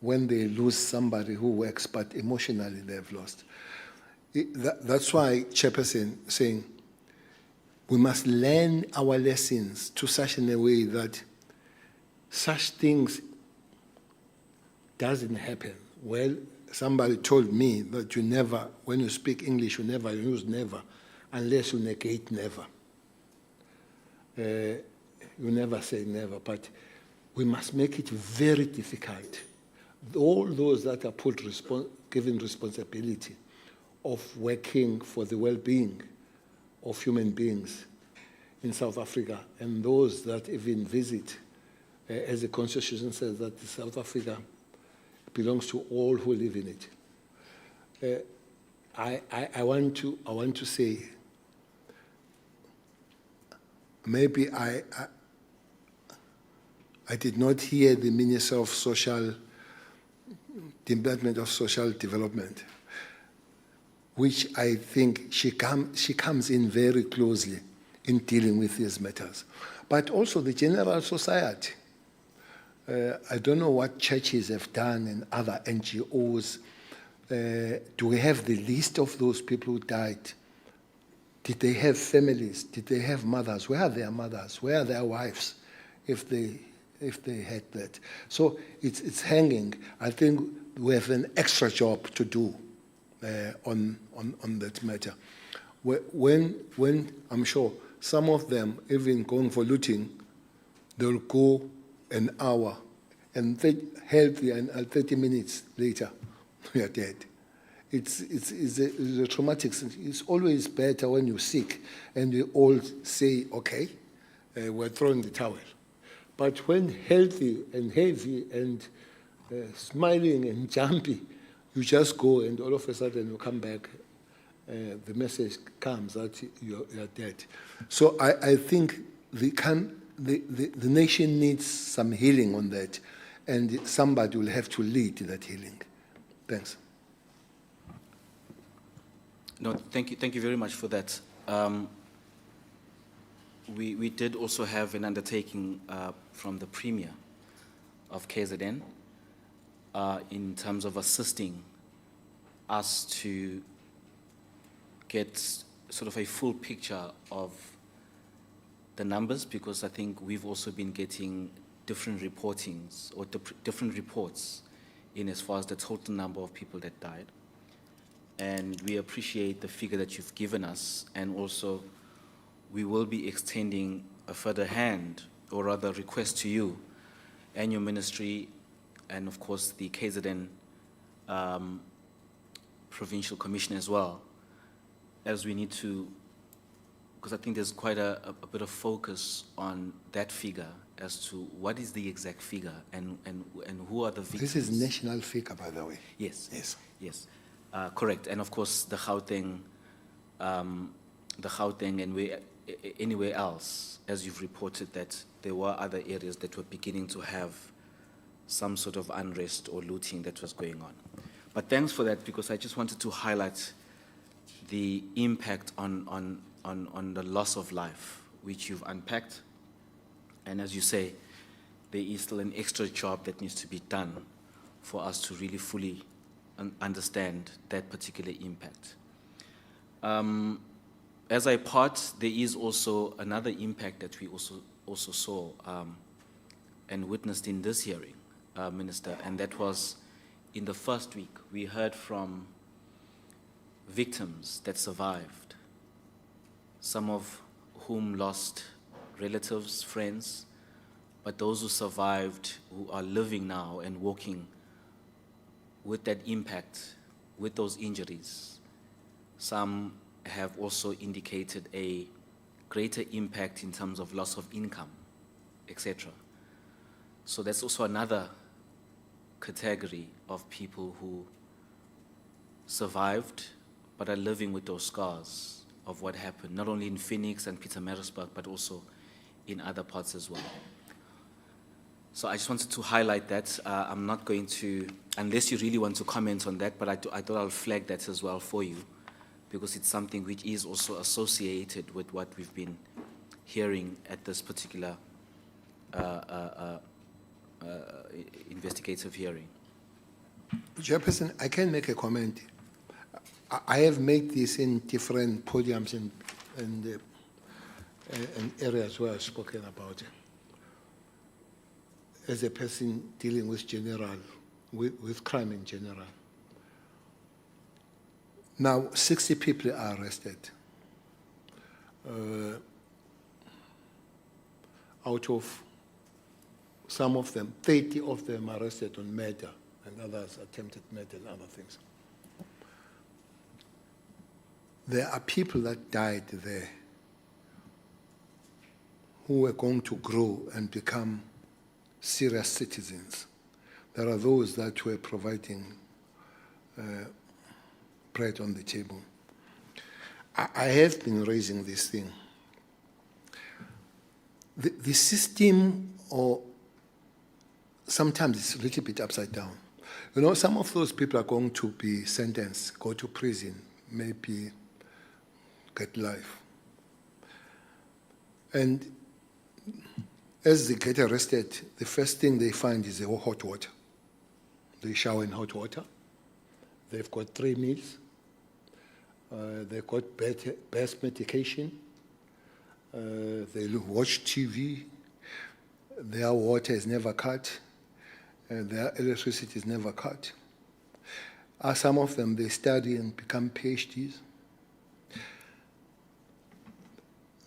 when they lose somebody who works, but emotionally they've lost. That's why Chairperson saying we must learn our lessons to such in a way that such things doesn't happen. Well, somebody told me that you never, when you speak English, you never use never, unless you negate never. You never say never, but we must make it very difficult. All those that are given responsibility of working for the well-being of human beings in South Africa, and those that even visit, as the Constitution says, that South Africa belongs to all who live in it. I want to say, maybe I did not hear the Minister of Department of Social Development, which I think she comes in very closely in dealing with these matters. But also the general society. I don't know what churches have done and other NGOs. Do we have the list of those people who died? Did they have families? Did they have mothers? Where are their mothers? Where are their wives if they had that? So it's hanging. I think we have an extra job to do on that matter. When I'm sure some of them, even going for looting, they'll go an hour and healthy, and 30 minutes later, we are dead. It's a traumatic. It's always better when you're sick and we all say, okay, we're throwing the towel. But when healthy and heavy and smiling and jumpy, you just go and all of a sudden you come back, the message comes that you're dead. So I think the nation needs some healing on that, and somebody will have to lead that healing. Thanks. No, thank you very much for that. We did also have an undertaking from the Premier of KZN in terms of assisting us to get sort of a full picture of the numbers, because I think we've also been getting different reportings or different reports in as far as the total number of people that died. And we appreciate the figure that you've given us, and also we will be extending a further hand, or rather request to you and your ministry, and of course the KZN Provincial Commission as well, as we need to, because I think there's quite a bit of focus on that figure as to what is the exact figure and who are the victims. This is national figure, by the way. Yes. Yes. Yes. Correct. And of course, the Gauteng and anywhere else, as you've reported, that there were other areas that were beginning to have some sort of unrest or looting that was going on. But thanks for that, because I just wanted to highlight the impact on the loss of life, which you've unpacked. And as you say, there is still an extra job that needs to be done for us to really fully understand that particular impact. As I part, there is also another impact that we also saw and witnessed in this hearing, Minister, and that was in the first week. We heard from victims that survived, some of whom lost relatives, friends, but those who survived, who are living now and walking with that impact, with those injuries. Some have also indicated a greater impact in terms of loss of income, etc. So that's also another category of people who survived but are living with those scars of what happened, not only in Phoenix and Pietermaritzburg, but also in other parts as well. So I just wanted to highlight that. I'm not going to, unless you really want to comment on that, but I thought I'll flag that as well for you, because it's something which is also associated with what we've been hearing at this particular investigative hearing. Chairperson, I can make a comment. I have made this in different podiums and areas where I've spoken about it. As a person dealing with with crime in general. Now, 60 people are arrested. Out of some of them, 30 of them arrested on murder, and others attempted murder and other things. There are people that died there who were going to grow and become serious citizens. There are those that were providing bread on the table. I have been raising this thing. The system, or sometimes it's a little bit upside down. You know, some of those people are going to be sentenced, go to prison, maybe get life. And as they get arrested, the first thing they find is hot water. They shower in hot water. They've got 3 meals. They've got best medication. They watch TV. Their water is never cut. Their electricity is never cut. Some of them, they study and become PhDs.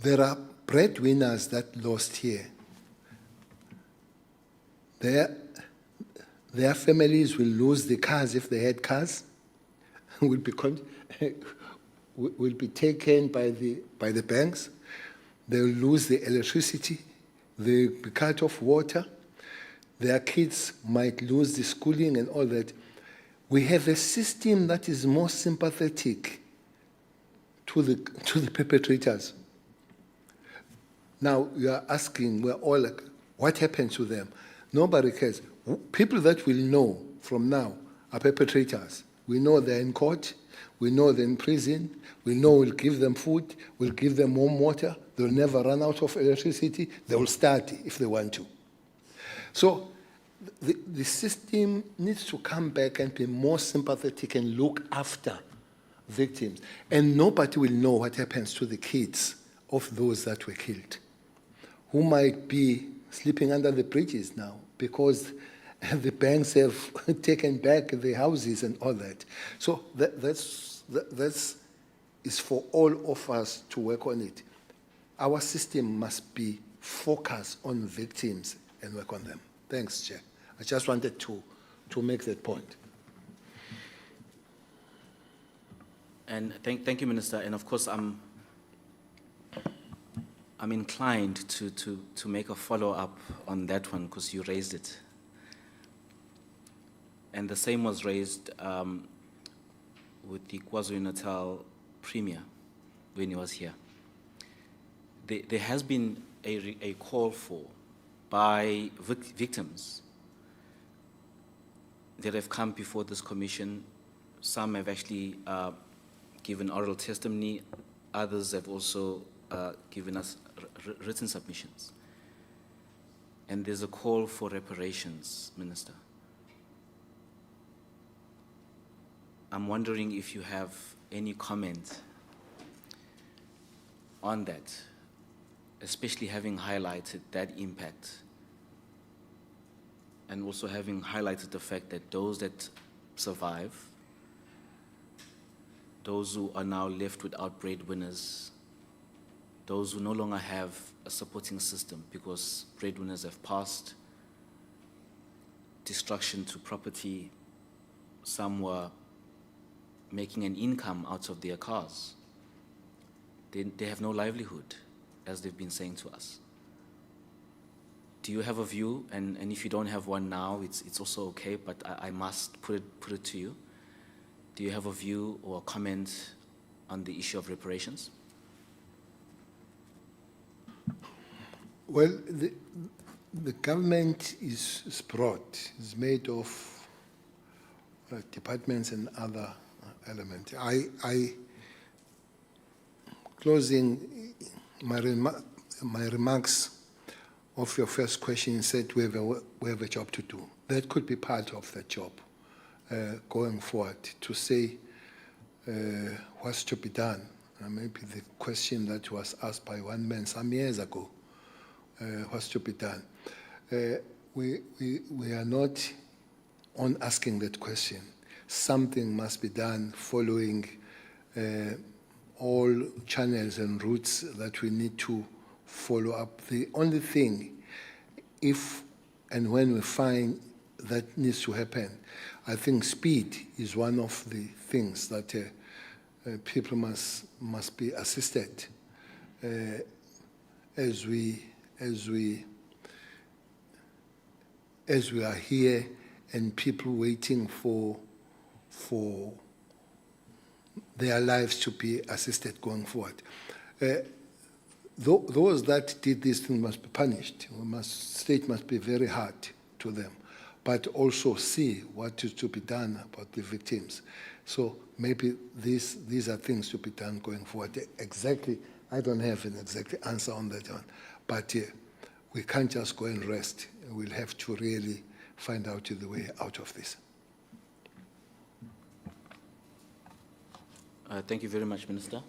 There are breadwinners that lost here. Their families will lose the cars if they had cars, will be taken by the banks. They'll lose the electricity. They'll be cut off water. Their kids might lose the schooling and all that. We have a system that is more sympathetic to the perpetrators. Now, you are asking, we're all like, what happens to them? Nobody cares. People that will know from now are perpetrators. We know they're in court. We know they're in prison. We know we'll give them food. We'll give them warm water. They'll never run out of electricity. They will study if they want to. So the system needs to come back and be more sympathetic and look after victims. And nobody will know what happens to the kids of those that were killed, who might be sleeping under the bridges now because the banks have taken back the houses and all that. So that's for all of us to work on it. Our system must be focused on victims and work on them. Thanks, Chair. I just wanted to make that point. And thank you, Minister. And of course, I'm inclined to make a follow-up on that one because you raised it. And the same was raised with the KwaZulu-Natal Premier when he was here. There has been a call for by victims that have come before this commission. Some have actually given oral testimony. Others have also given us written submissions. And there's a call for reparations, Minister. I'm wondering if you have any comment on that, especially having highlighted that impact and also having highlighted the fact that those that survive, those who are now left without breadwinners, those who no longer have a supporting system because breadwinners have passed, destruction to property, some were making an income out of their cars. They have no livelihood, as they've been saying to us. do you have a view? And if you don't have one now, it's also okay, but I must put it to you. Do you have a view or a comment on the issue of reparations? Well, the government is broad. It's made of departments and other elements. Closing my remarks of your first question, said we have a job to do. That could be part of the job going forward, to say what's to be done. Maybe the question that was asked by one man some years ago, what's to be done. We are not on asking that question. Something must be done following all channels and routes that we need to follow up. The only thing, if and when we find that needs to happen, I think speed is one of the things that people must be assisted as we are here and people waiting for their lives to be assisted going forward. Those that did this thing must be punished. State must be very hard to them, but also see what is to be done about the victims. So maybe these are things to be done going forward. Exactly, I don't have an exact answer on that one, but we can't just go and rest. We'll have to really find out the way out of this. Thank you very much, Minister.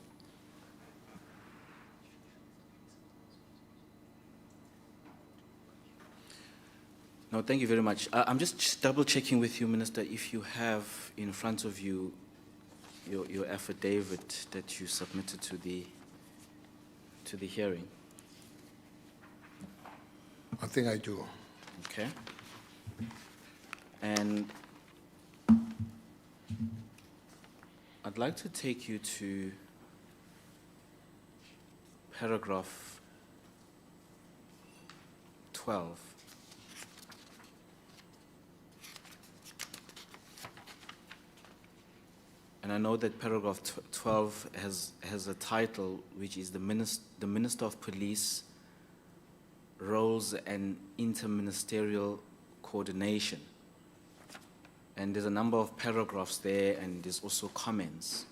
No, thank you very much. I'm just double checking with you, Minister, if you have in front of you your affidavit that you submitted to the hearing. I think I do. Okay. And I'd like to take you to paragraph 12. And I know that paragraph 12 has a title, which is the Minister of Police Roles and Interministerial Coordination. And there's a number of paragraphs there, and there's also comments.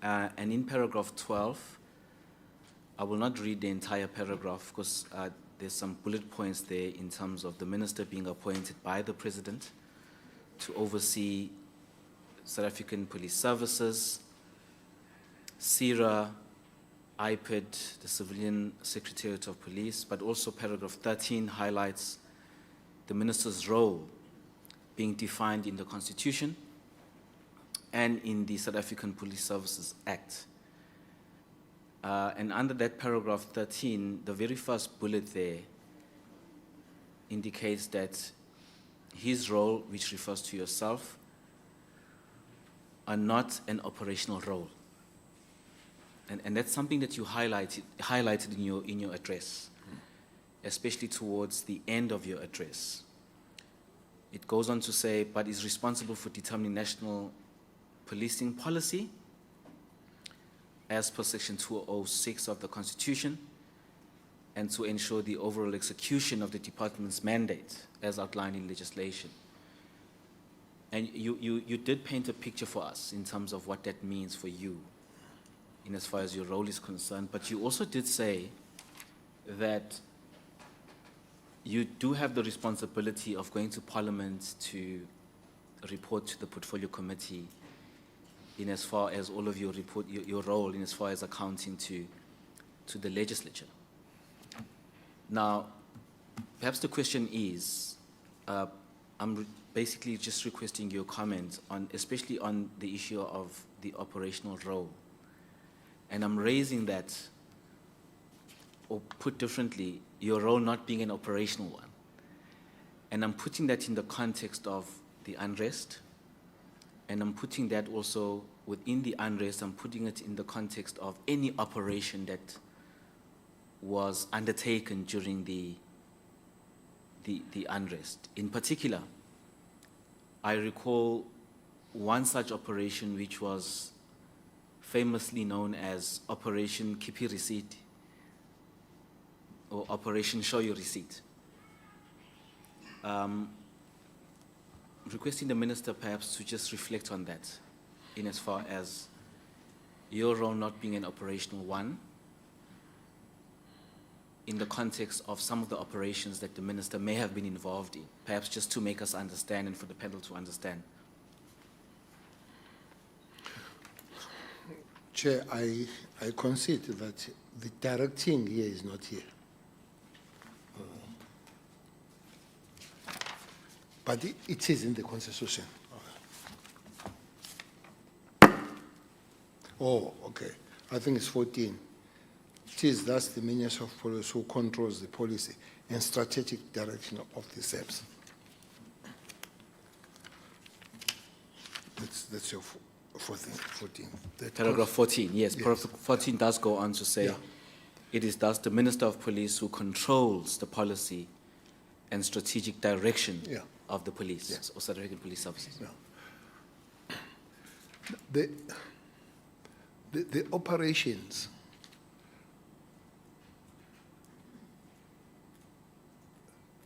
And in paragraph 12, I will not read the entire paragraph because there's some bullet points there in terms of the minister being appointed by the president to oversee South African Police Services, SAHRC, IPID, the Civilian Secretariat of Police, but also paragraph 13 highlights the minister's role being defined in the Constitution and in the South African Police Services Act. And under that paragraph 13, the very first bullet there indicates that his role, which refers to yourself, are not an operational role. And that's something that you highlighted in your address, especially towards the end of your address. It goes on to say, but is responsible for determining national policing policy as per section 206 of the Constitution, and to ensure the overall execution of the department's mandate as outlined in legislation. And you did paint a picture for us in terms of what that means for you in as far as your role is concerned, but you also did say that you do have the responsibility of going to Parliament to report to the Portfolio Committee in as far as all of your role in as far as accounting to the legislature. Now, perhaps the question is, I'm basically just requesting your comment on, especially on the issue of the operational role. And I'm raising that, or put differently, your role not being an operational one. And I'm putting that in the context of the unrest, and I'm putting that also within the unrest, I'm putting it in the context of any operation that was undertaken during the the unrest. In particular, I recall one such operation which was famously known as Operation Keep Your Receipt or Operation Show Your Receipt. Requesting the minister perhaps to just reflect on that in as far as your role not being an operational one in the context of some of the operations that the minister may have been involved in, perhaps just to make us understand and for the panel to understand. Chair, I concede that the directing here is not here. But it is in the Constitution. Oh, okay. I think it's 14. It is thus the Minister of Police who controls the policy and strategic direction of the SAHRC. That's your 14. Paragraph 14, yes. Yes. Paragraph 14 does go on to say, Yeah. it is thus the Minister of Police who controls the policy and strategic direction Yeah. of the police, Yeah. or South African police services. Yeah. The operations,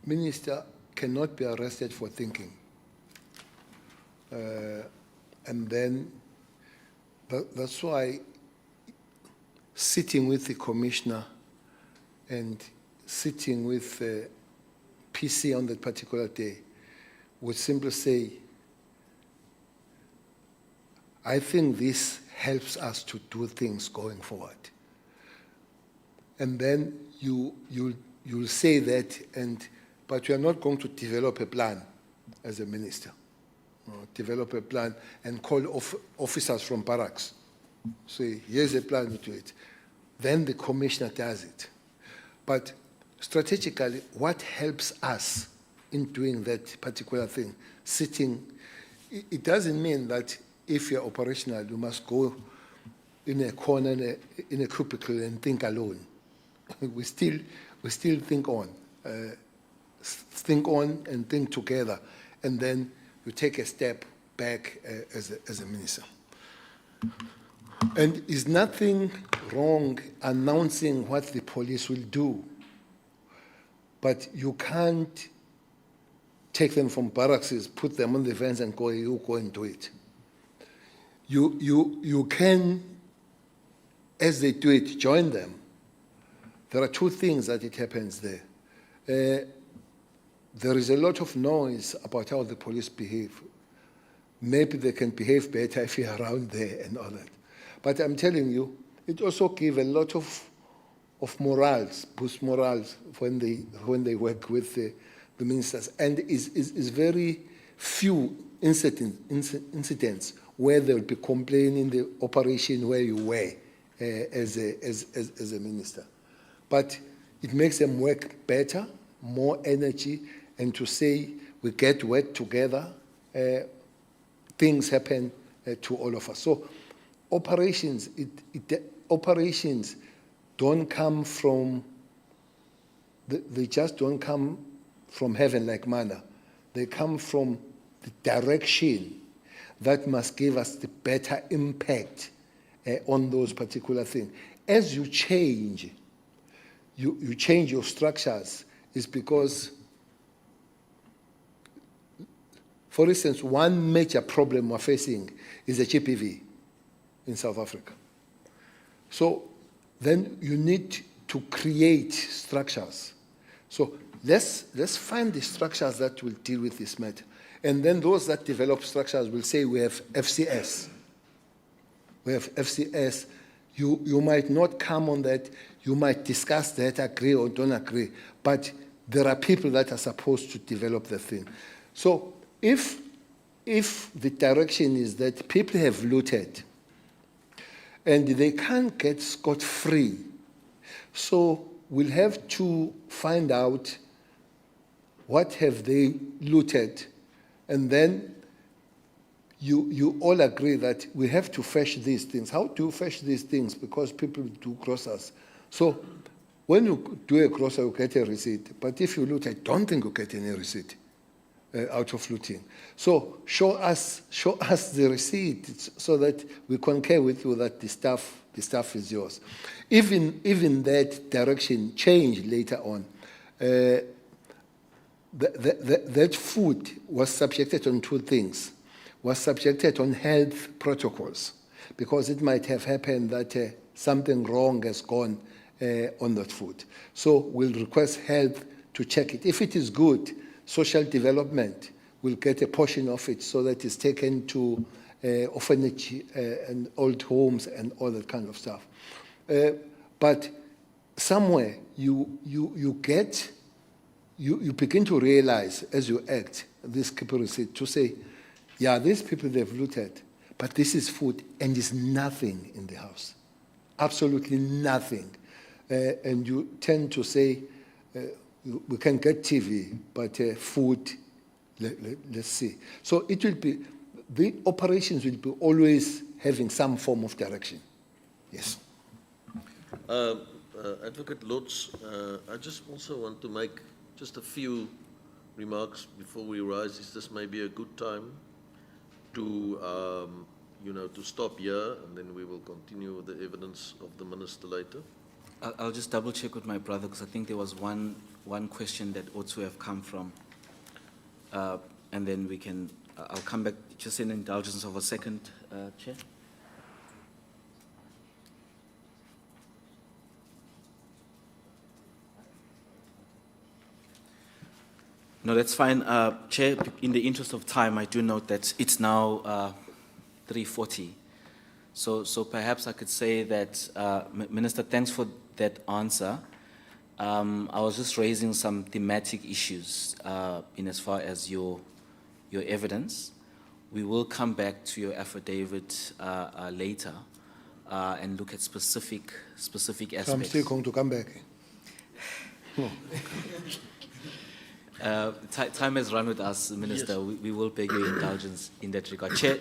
Minister cannot be arrested for thinking. And then that's why sitting with the commissioner and sitting with PC on that particular day would simply say, I think this helps us to do things going forward. And then you'll say that, but you are not going to develop a plan as a minister. Develop a plan and call officers from barracks. Say, here's a plan to do it. Then the commissioner does it. But strategically, what helps us in doing that particular thing, sitting, it doesn't mean that if you're operational, you must go in a corner, in a cubicle and think alone. we still think on and think together, and then you take a step back as a minister. And is nothing wrong announcing what the police will do, but you can't take them from barracks, put them on the vans and go, you go and do it. You can, as they do it, join them. There are two things that it happens there. There is a lot of noise about how the police behave. Maybe they can behave better if you're around there and all that. But I'm telling you, it also gives a lot of morals, boost morals when they work with the ministers. And is very few incidents where they'll be complaining the operation where you were as a minister. But it makes them work better, more energy, and to say we get work together, things happen to all of us. So operations, operations don't come from, they just don't come from heaven like manna. They come from the direction that must give us the better impact on those particular things. As you change, you change your structures, is because, for instance, one major problem we're facing is the GBV in South Africa. So then you need to create structures. So let's find the structures that will deal with this matter. And then those that develop structures will say we have FCS. We have FCS. You might not come on that. You might discuss that, agree or don't agree. But there are people that are supposed to develop the thing. So if the direction is that people have looted and they can't get scot-free, so we'll have to find out what have they looted, and then you all agree that we have to fetch these things. How do you fetch these things? Because people do cross us. So when you do a grocer, you get a receipt. But if you loot, I don't think you get any receipt out of looting. So show us the receipt so that we concur with you that the stuff is yours. Even that direction changed later on. That food was subjected on two things. Was subjected on health protocols, because it might have happened that something wrong has gone on that food. So we'll request health to check it. If it is good, social development will get a portion of it so that it's taken to orphanage and old homes and all that kind of stuff. But somewhere you begin to realize as you act this receipt to say, yeah, these people they've looted, but this is food and there's nothing in the house, absolutely nothing. And you tend to say, we can get TV, but food, let's see. So it will be, the operations will be always having some form of direction. Yes. Advocate Lutz, I just also want to make just a few remarks before we rise. Is this maybe a good time to, to stop here, and then we will continue with the evidence of the minister later? I'll just double check with my brother, because I think there was one question that ought to have come from, and then we can, I'll come back just in indulgence of a second, Chair. No, that's fine. Chair, in the interest of time, I do note that it's now 3:40. So perhaps I could say that, Minister, thanks for that answer. I was just raising some thematic issues in as far as your evidence. We will come back to your affidavit later and look at specific aspects. So I'm still going to come back. Time has run with us, Minister. We will beg your indulgence in that regard. Chair.